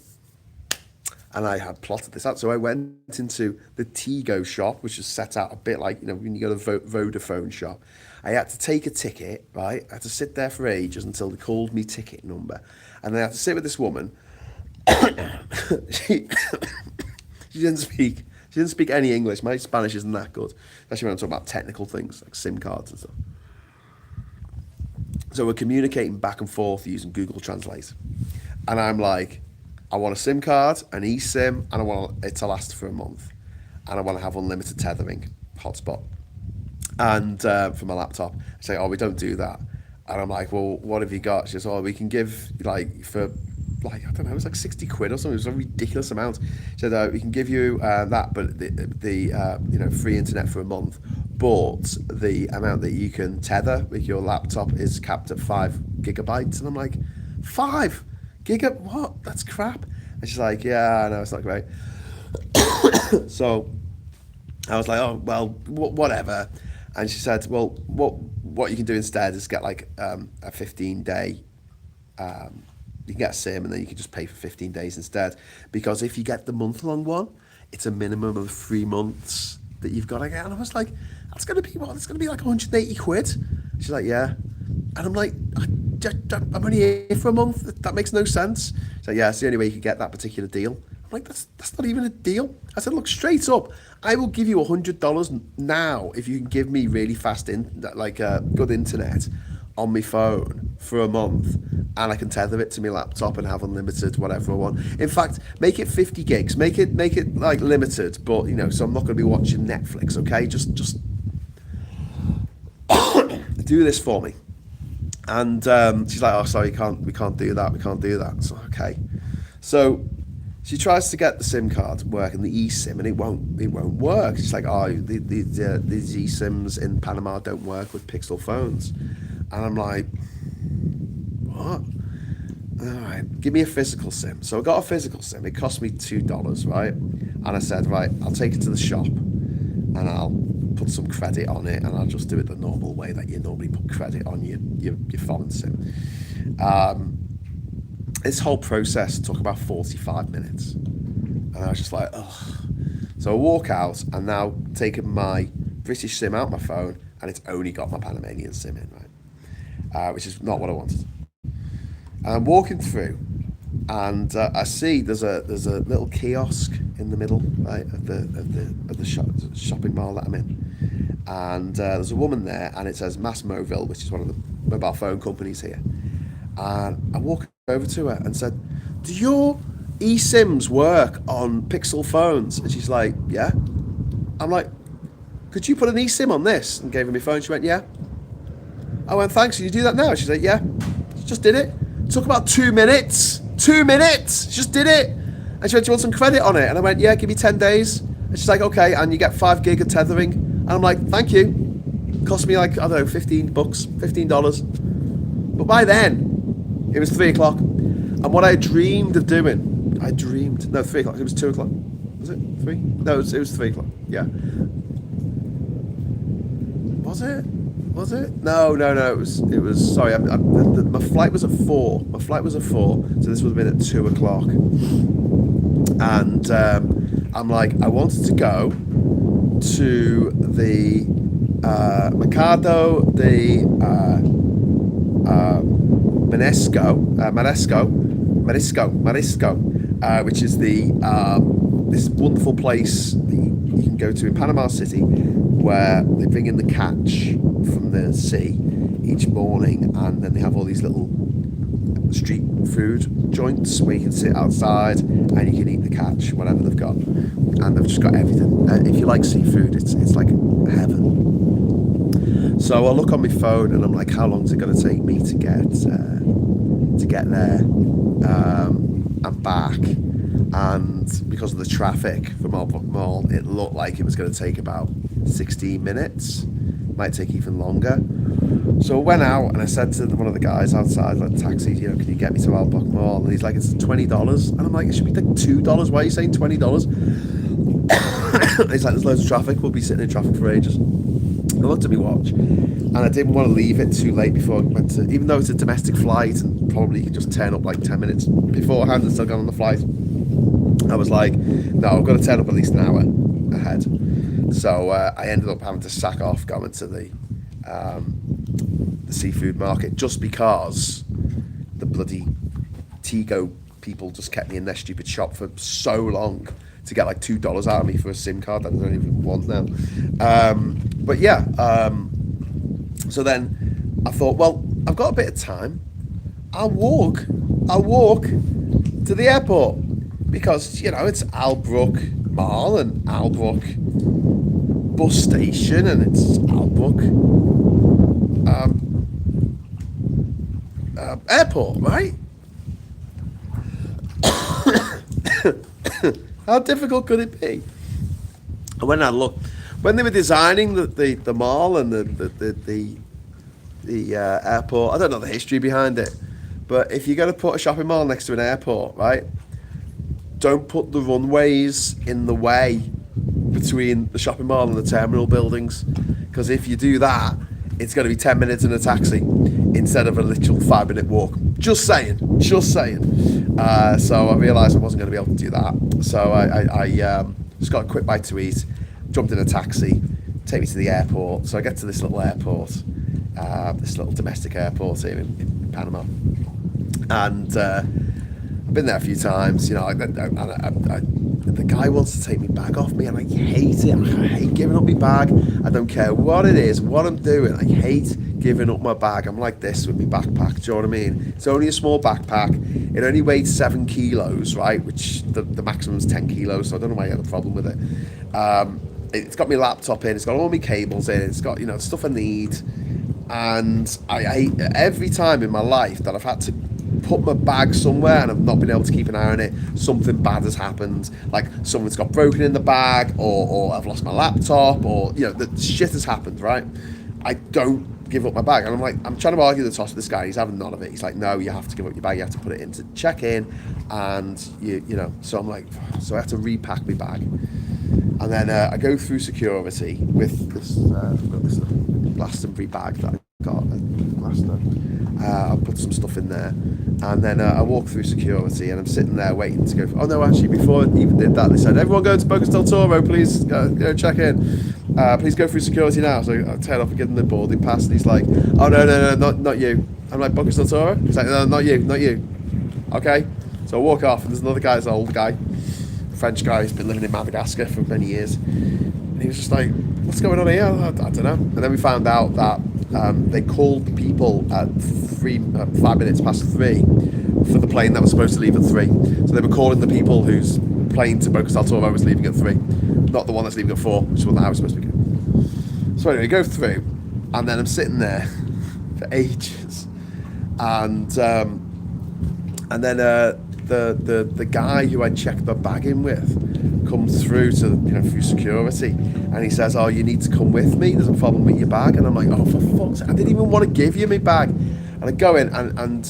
And I had plotted this out. So I went into the Tigo shop, which is set out a bit like, when you go to the Vodafone shop. I had to take a ticket, right? I had to sit there for ages until they called me ticket number. And then I had to sit with this woman. she didn't speak any English. My Spanish isn't that good, especially when I'm talking about technical things like SIM cards and stuff. So we're communicating back and forth using Google Translate. And I'm like, I want a SIM card, an eSIM, and I want it to last for a month. And I want to have unlimited tethering, hotspot. And for my laptop, I say, oh, we don't do that. And I'm like, well, what have you got? She says, oh, we can give, for I don't know, it was like 60 quid or something. It was a ridiculous amount. She said, we can give you that, but the free internet for a month. But the amount that you can tether with your laptop is capped at 5 gigabytes. And I'm like, 5 gigabytes? What? That's crap. And she's like, yeah, I know, it's not great. So I was like, oh, well, whatever. And she said, well, what you can do instead is get like a 15-day, you can get a sim and then you can just pay for 15 days instead. Because if you get the month-long one, it's a minimum of 3 months that you've got to get. And I was like, that's going to be what? It's going to be like 180 quid. She's like, yeah. And I'm like, I'm only here for a month. That makes no sense. She's like, yeah, it's the only way you can get that particular deal. I'm like, that's not even a deal. I said, look, straight up, I will give you $100 now if you can give me really fast, good internet on my phone for a month, and I can tether it to my laptop and have unlimited whatever I want. In fact, make it 50 gigs, make it like limited, but so I'm not going to be watching Netflix. Okay, just do this for me. And she's like, oh, sorry, we can't do that. So okay, so she tries to get the SIM card working, the eSIM, and it won't work. She's like, oh, these eSIMs in Panama don't work with Pixel phones. And I'm like, what? All right, give me a physical SIM. So I got a physical SIM. It cost me $2, right? And I said, right, I'll take it to the shop and I'll put some credit on it, and I'll just do it the normal way that you normally put credit on your foreign SIM. This whole process took about 45 minutes. And I was just like, ugh. So I walk out and now taking my British SIM out my phone, and it's only got my Panamanian SIM in, right? Which is not what I wanted. And I'm walking through, and I see there's a little kiosk in the middle, right, of the shopping mall that I'm in. And there's a woman there, and it says Mass Movil, which is one of the mobile phone companies here. And I walk over to her and said, do your eSIMs work on Pixel phones? And she's like, yeah. I'm like, could you put an eSIM on this? And gave her my phone. She went, yeah. I went, thanks. Can you do that now? She's like, yeah. She just did it. It took about 2 minutes. 2 minutes. She just did it. And she went, do you want some credit on it? And I went, yeah, give me 10 days. And she's like, okay. And you get 5 gig of tethering. And I'm like, thank you. Cost me like, I don't know, $15. But by then, it was 3 o'clock. And what I dreamed of doing, 3 o'clock. It was 2 o'clock. Was it 3? No, it was 3 o'clock. Yeah. Was it? No. It was. Sorry, my flight was at 4. So this would have been at 2 o'clock. And I'm like, I wanted to go to the Mercado de Marisco, which is this wonderful place that you can go to in Panama City, where they bring in the catch from the sea each morning, and then they have all these little street food joints where you can sit outside and you can eat the catch, whatever they've got, and they've just got everything. If you like seafood, it's like heaven. So I look on my phone and I'm like, how long is it going to take me to get there and back? And because of the traffic from Albrook Mall, it looked like it was going to take about 16 minutes. Might take even longer. So I went out and I said to one of the guys outside, like taxi, can you get me to Albrook Mall? And he's like, it's $20. And I'm like, it should be like $2. Why are you saying $20? He's like, there's loads of traffic. We'll be sitting in traffic for ages. I looked at my watch, and I didn't want to leave it too late before I went to, even though it's a domestic flight and probably you could just turn up like 10 minutes beforehand and still go on the flight. I was like, no, I've got to turn up at least an hour ahead. So I ended up having to sack off going to the seafood market just because the bloody Tigo people just kept me in their stupid shop for so long to get like $2 out of me for a SIM card that I don't even want now. But yeah, so then I thought, well, I've got a bit of time. I'll walk to the airport because, it's Albrook Mall and Albrook bus station and it's Albrook airport, right? How difficult could it be? And when I looked, when they were designing the mall and the airport, I don't know the history behind it, but if you're going to put a shopping mall next to an airport, right, don't put the runways in the way between the shopping mall and the terminal buildings, because if you do that, it's going to be 10 minutes in a taxi instead of a literal 5-minute walk. Just saying. So I realised I wasn't going to be able to do that. So I just got a quick bite to eat, jumped in a taxi, take me to the airport. So I get to this little airport, this little domestic airport here in Panama. And I've been there a few times, you know, the guy wants to take my bag off me, and I hate it. I hate giving up my bag. I don't care what it is, what I'm doing. I hate giving up my bag. I'm like this with my backpack, do you know what I mean? It's only a small backpack. It only weighs 7 kilos, right? Which the maximum is 10 kilos, so I don't know why I had a problem with it. It's got my laptop in, it's got all my cables in, it's got, you know, stuff I need. And I every time in my life that I've had to put my bag somewhere and I've not been able to keep an eye on it, something bad has happened. Like someone's got broken in the bag, or I've lost my laptop, or, you know, the shit has happened, right? I don't give up my bag. And I'm trying to argue the toss with this guy. He's having none of it. He's like, no, you have to give up your bag. You have to put it into check-in. And, you know, so I'm like, so I have to repack my bag. And then I go through security with this Glastonbury bag that I got at Glastonbury. I put some stuff in there, and then I walk through security, and I'm sitting there waiting to go. Oh no, actually, before I even did that, they said, "Everyone go to Bocas del Toro, please. Go check in. Please go through security now." So I turn off and give him the boarding pass, and he's like, "Oh no, not you." I'm like, "Bocas del Toro?" He's like, "No, not you. Okay." So I walk off, and there's another guy, an old guy, French guy who's been living in Madagascar for many years, and he was just like, "What's going on here?" I don't know. And then we found out that they called people at 5 minutes past 3 for the plane that was supposed to leave at 3. So they were calling the people whose plane to Bocas del Toro was leaving at 3, not the one that's leaving at 4, which is the one that I was supposed to be going. So anyway, go through, and then I'm sitting there for ages, and then the guy who I checked my bag in with comes through to, you know, through security, and he says, "Oh, you need to come with me. There's a problem with your bag." And I'm like, "Oh, for fuck's sake, I didn't even want to give you my bag." And I go in, and I'm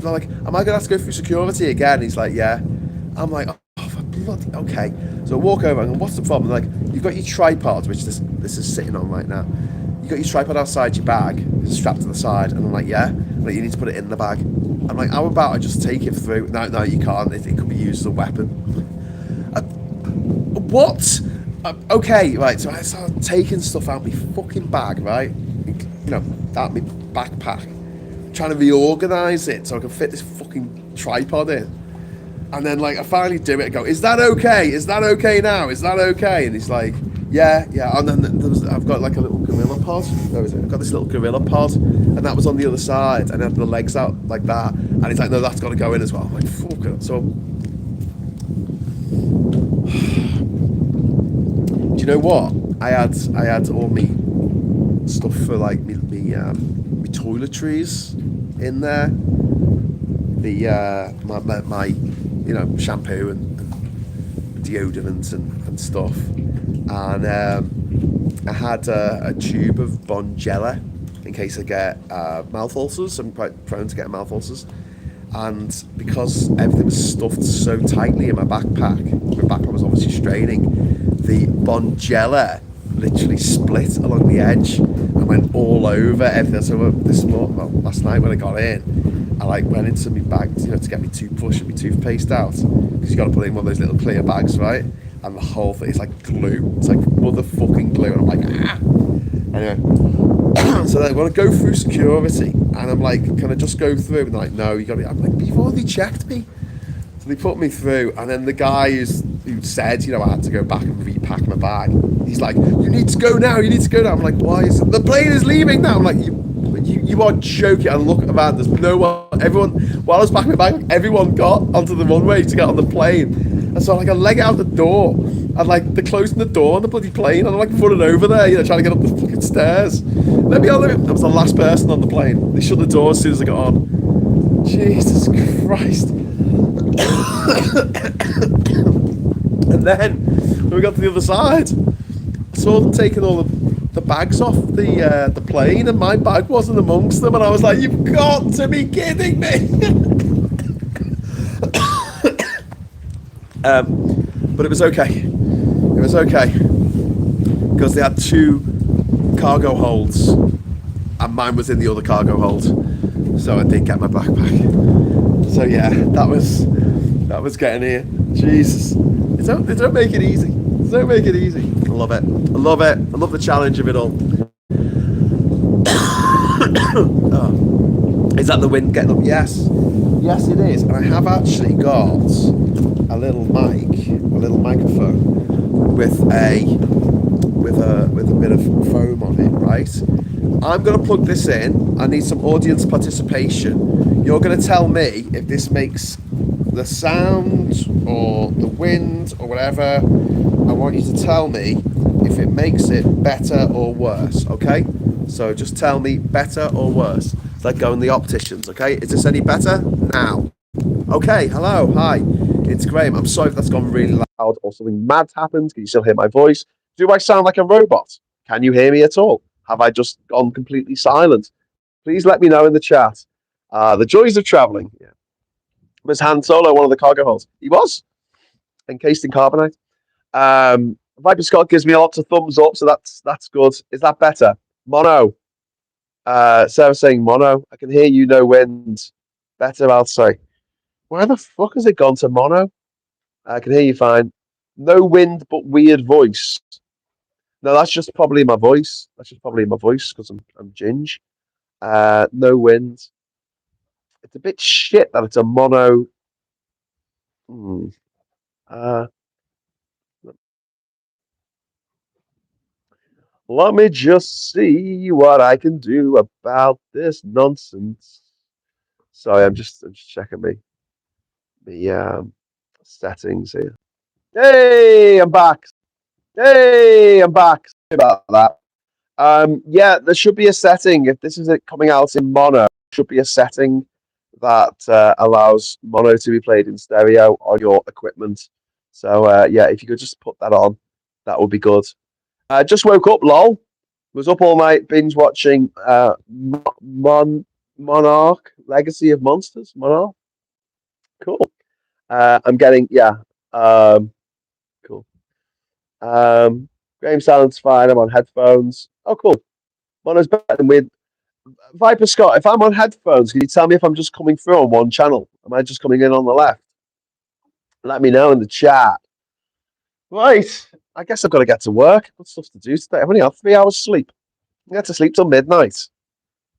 like, "Am I gonna have to go through security again?" And he's like, "Yeah." I'm like, "Oh, for bloody okay." So I walk over and I go, "What's the problem?" Like, "You've got your tripod, which this is sitting on right now. You got your tripod outside your bag, it's strapped to the side." And I'm like, "Yeah." I'm like, "You need to put it in the bag." I'm like, "How about I just take it through?" No, you can't. It could be used as a weapon. What? Okay, right. So I started taking stuff out of my fucking bag, right? You know, out of my backpack, trying to reorganise it so I can fit this fucking tripod in. And then, like, I finally do it and go, "Is that okay? Is that okay now? Is that okay?" And he's like, yeah. And then I've got like a little gorilla pod. Where is it? I've got this little gorilla pod, and that was on the other side, and I had the legs out like that. And he's like, "No, that's got to go in as well." I'm like, "Fuck it." So, do you know what? I had all me stuff for like me toiletries in there. My you know, shampoo and deodorant and stuff, and I had a tube of Bonjela in case I get mouth ulcers. I'm quite prone to getting mouth ulcers, and because everything was stuffed so tightly in my backpack was obviously straining. The Bonjela literally split along the edge and went all over everything. So last night when I got in, I like went into my bag, you know, to get my toothbrush and my toothpaste out, because you got to put it in one of those little clear bags, right? And the whole thing is like glue. It's like motherfucking glue, and I'm like, ah. Anyway, so then I want to go through security, and I'm like, "Can I just go through?" And they're like, "No, you got to." I'm like, "But you've already checked me." So they put me through, and then the guy who said, you know, I had to go back and repack my bag, he's like, "You need to go now. You need to go now." I'm like, "Why is it? The plane is leaving now." I'm like, You are joking. And look around, there's no one. Everyone, while I was packing my bag, everyone got onto the runway to get on the plane. And so like I leg out the door, and like they're closing the door on the bloody plane, and I'm like running over there, you know, trying to get up the fucking stairs. Let me on. I was the last person on the plane. They shut the door as soon as I got on. Jesus Christ. And then when we got to the other side, I saw them taking all the bags off the plane, and my bag wasn't amongst them, and I was like, "You've got to be kidding me." But it was okay. It was okay because they had two cargo holds, and mine was in the other cargo hold, so I did get my backpack. So yeah, that was getting here. Jesus, they don't make it easy. They don't make it easy. I love it. I love it. I love the challenge of it all. Oh. Is that the wind getting up? Yes. Yes, it is. And I have actually got a little microphone with a bit of foam on it, right? I'm going to plug this in. I need some audience participation. You're going to tell me if this makes the sound or the wind or whatever. I want you to tell me if it makes it better or worse, okay? So just tell me better or worse. It's like going to the opticians, okay? Is this any better? Now. Okay, hello, hi. It's Graham. I'm sorry if that's gone really loud or something mad's happened. Can you still hear my voice? Do I sound like a robot? Can you hear me at all? Have I just gone completely silent? Please let me know in the chat. The joys of traveling. Yeah. Was Han Solo one of the cargo holds? He was, encased in carbonite. Viper Scott gives me lots of thumbs up, so that's good. Is that better? Mono. Sarah's saying mono. I can hear you, no wind. Better, I'll say. Why the fuck has it gone to mono? I can hear you fine. No wind, but weird voice. No, that's just probably my voice. That's just probably my voice because I'm Jinja. No wind. It's a bit shit that it's a mono. Uh, let me just see what I can do about this nonsense. Sorry, I'm just checking the settings here. Hey, I'm back. Hey, I'm back. Sorry about that. Yeah, there should be a setting. If this is it coming out in mono, there should be a setting that allows mono to be played in stereo on your equipment. So yeah, if you could just put that on, that would be good. Just woke up, lol. Was up all night binge watching Monarch Legacy of Monsters. Monarch, cool. I'm getting cool. Game silence fine. I'm on headphones. Oh, cool. Mono's better than with Viper Scott. If I'm on headphones, can you tell me if I'm just coming through on one channel? Am I just coming in on the left? Let me know in the chat. Right. I guess I've got to get to work. Got stuff to do today. I've only had 3 hours sleep. I had to sleep till midnight.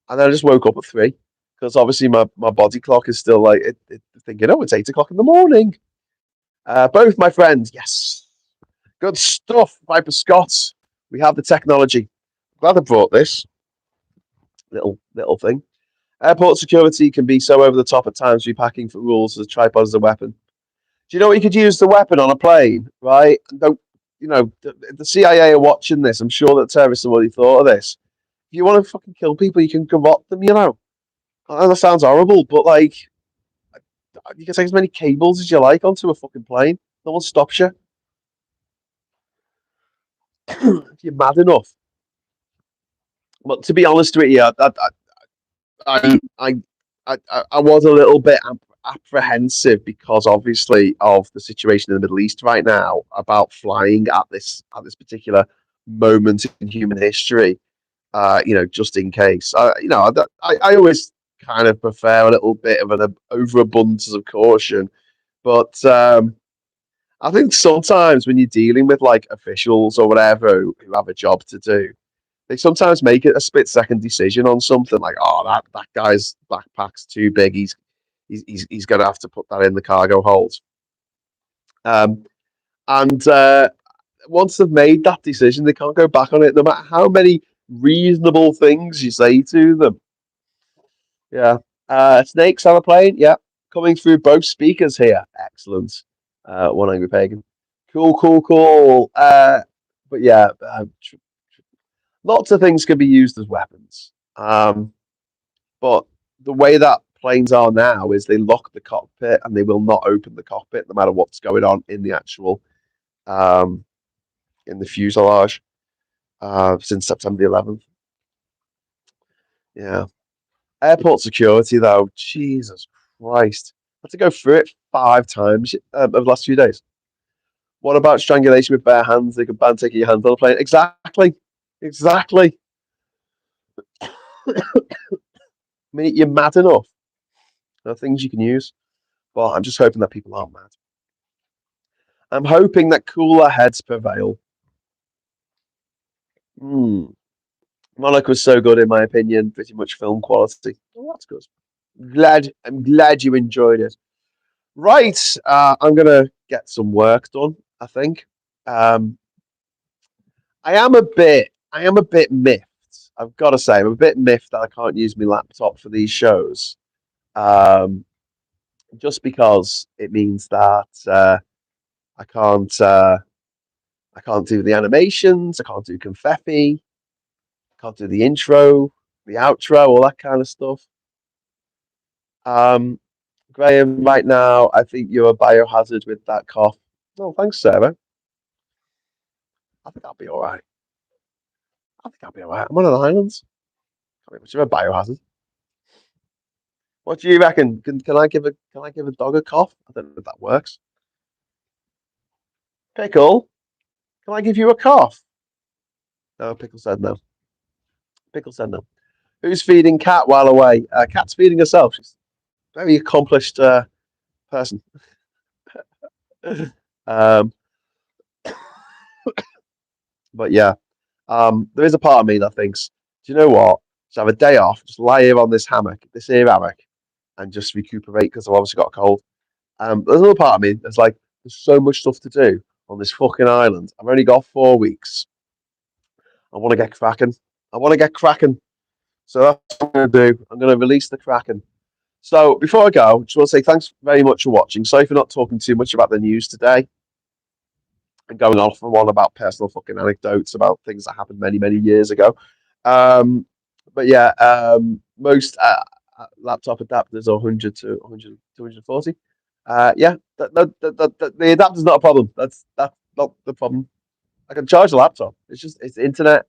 And then I just woke up at 3 because obviously my body clock is still like thinking, oh, it's 8 o'clock in the morning. Both my friends, yes. Good stuff, Viper Scott. We have the technology. Glad I brought this little thing. Airport security can be so over the top at times, repacking for rules as a tripod as a weapon. Do you know what you could use the weapon on a plane, right? Don't the CIA are watching this. I'm sure that terrorists have already thought of this. If you want to fucking kill people, you can garrote them, I know that sounds horrible, but like you can take as many cables as you like onto a fucking plane. No one stops you. If you're mad enough. But to be honest with you, I was a little bit apprehensive because obviously of the situation in the Middle East right now about flying at this particular moment in human history. Just in case. I always kind of prefer a little bit of an overabundance of caution, but I think sometimes when you're dealing with like officials or whatever who have a job to do, they sometimes make it a split-second decision on something like, oh, that guy's backpack's too big. He's going to have to put that in the cargo hold. And once they've made that decision, they can't go back on it, no matter how many reasonable things you say to them. Yeah. Snakes on a plane. Yeah. Coming through both speakers here. Excellent. One Angry Pagan. Cool. But yeah, lots of things can be used as weapons. But the way that planes are now is they lock the cockpit and they will not open the cockpit no matter what's going on in the actual in the fuselage since September the 11th. Yeah. Airport security, though, Jesus Christ. I had to go through it 5 times over the last few days. What about strangulation with bare hands? They could ban taking your hands on a plane. Exactly. Exactly. I mean, you're mad enough. There are things you can use, but I'm just hoping that people aren't mad. I'm hoping that cooler heads prevail. Monarch was so good, in my opinion. Pretty much film quality. Oh, that's good. I'm glad you enjoyed it. Right, I'm gonna get some work done. I think. Um, I am a bit miffed. I've got to say, I'm a bit miffed that I can't use my laptop for these shows. Um, just because it means that I can't, I can't do the animations, I can't do confetti, I can't do the intro, the outro, all that kind of stuff. Um, Graham, right now, I think you're a biohazard with that cough. Oh, thanks, Sarah. I think I'll be all right. I think I'll be all right. I'm on an island. I mean, you're a biohazard. What do you reckon? Can I give a dog a cough? I don't know if that works. Pickle, can I give you a cough? No, Pickle said no. Pickle said no. Who's feeding Cat while away? Cat's feeding herself. She's a very accomplished person. um, but yeah, there is a part of me that thinks, do you know what? Just have a day off, just lie here on this hammock, this here hammock, and just recuperate because I've obviously got a cold. There's another part of me that's like, there's so much stuff to do on this fucking island. I've only got 4 weeks. I want to get cracking. I want to get cracking. So that's what I'm going to do. I'm going to release the Kraken. So before I go, I just want to say thanks very much for watching. Sorry for not talking too much about the news today and going off and on about personal fucking anecdotes about things that happened many, many years ago. Um, but yeah, most laptop adapters are 100 to 100 to 140. Yeah, the adapter's not a problem. That's not the problem. I can charge a laptop. It's internet.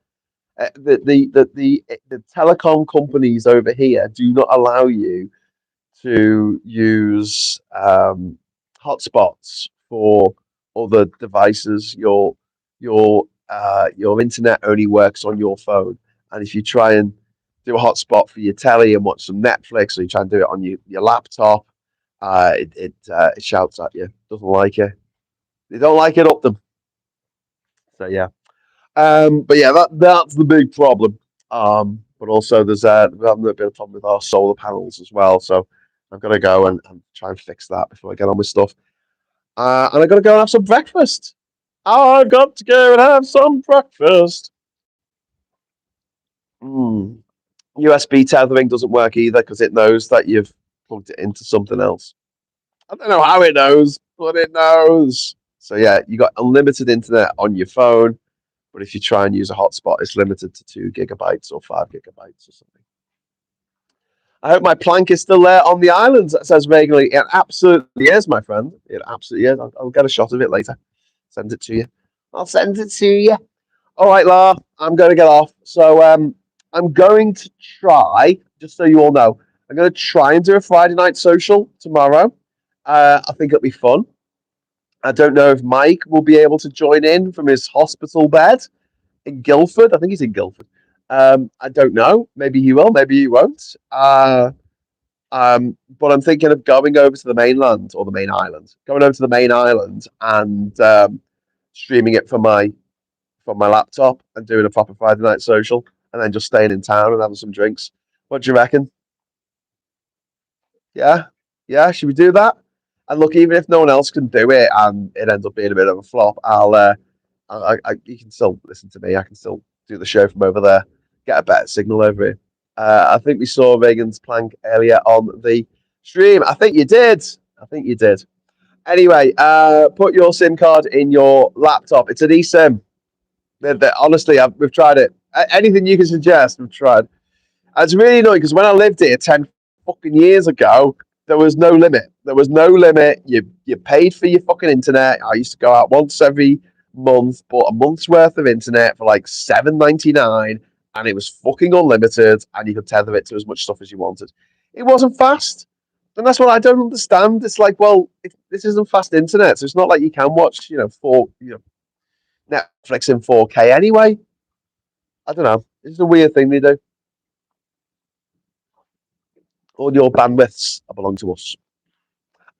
The telecom companies over here do not allow you to use hotspots for other devices. Your internet only works on your phone, and if you try and do a hotspot for your telly and watch some Netflix, or you try and do it on your laptop, it shouts at you. Doesn't like it. They don't like it up them. So yeah. But yeah, that's the big problem. But also there's a bit of a problem with our solar panels as well. So I've got to go and try and fix that before I get on with stuff. And I've got to go and have some breakfast. I've got to go and have some breakfast. USB tethering doesn't work either because it knows that you've plugged it into something else. I don't know how it knows, but it knows. So yeah, you got unlimited internet on your phone. But if you try and use a hotspot, it's limited to 2 gigabytes or 5 gigabytes or something. I hope my plank is still there on the island, says vaguely. It absolutely is, my friend. It absolutely is. I'll get a shot of it later. Send it to you. I'll send it to you. All right, La, I'm going to get off. So I'm going to try, just so you all know, I'm going to try and do a Friday night social tomorrow. I think it'll be fun. I don't know if Mike will be able to join in from his hospital bed in Guildford. I think he's in Guildford. I don't know. Maybe he will. Maybe he won't. But I'm thinking of going over to the mainland or the main island. Going over to the main island and streaming it from my laptop and doing a proper Friday night social, and then just staying in town and having some drinks. What do you reckon? Yeah, yeah. Should we do that? And look, even if no one else can do it and it ends up being a bit of a flop, you can still listen to me. I can still do the show from over there, get a better signal over here. I think we saw Reagan's plank earlier on the stream. I think you did. I think you did. Anyway, put your SIM card in your laptop. It's an eSIM. Honestly, we've tried it. Anything you can suggest, we've tried. And it's really annoying because when I lived here 10 fucking years ago, there was no limit. There was no limit. You paid for your fucking internet. I used to go out once every month, bought a month's worth of internet for like $7.99, and it was fucking unlimited, and you could tether it to as much stuff as you wanted. It wasn't fast, And that's what I don't understand. It's like, well, this isn't fast internet, so it's not like you can watch, Netflix in 4K anyway. I don't know. It's a weird thing they do. All your bandwidths belong to us.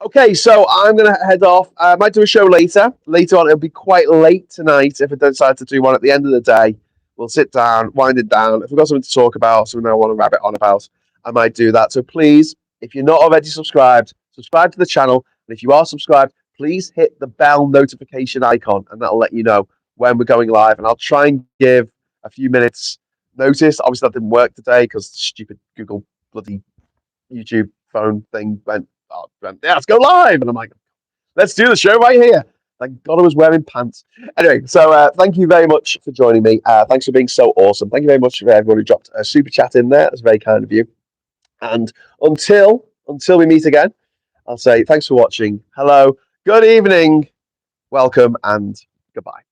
Okay, so I'm going to head off. I might do a show later. Later on, it'll be quite late tonight if I decide to do one at the end of the day. We'll sit down, wind it down. If we've got something to talk about, something I want to rabbit on about, I might do that. So please, if you're not already subscribed, subscribe to the channel. And if you are subscribed, please hit the bell notification icon, and that'll let you know when we're going live. And I'll try and give a few minutes notice. Obviously, that didn't work today because the stupid Google bloody YouTube phone thing went, yeah, let's go live. And I'm like, let's do the show right here. Thank God I was wearing pants. Anyway, so thank you very much for joining me. Thanks for being so awesome. Thank you very much for everyone who dropped a super chat in there. That's very kind of you. And until we meet again, I'll say thanks for watching. Hello, good evening, welcome, and goodbye.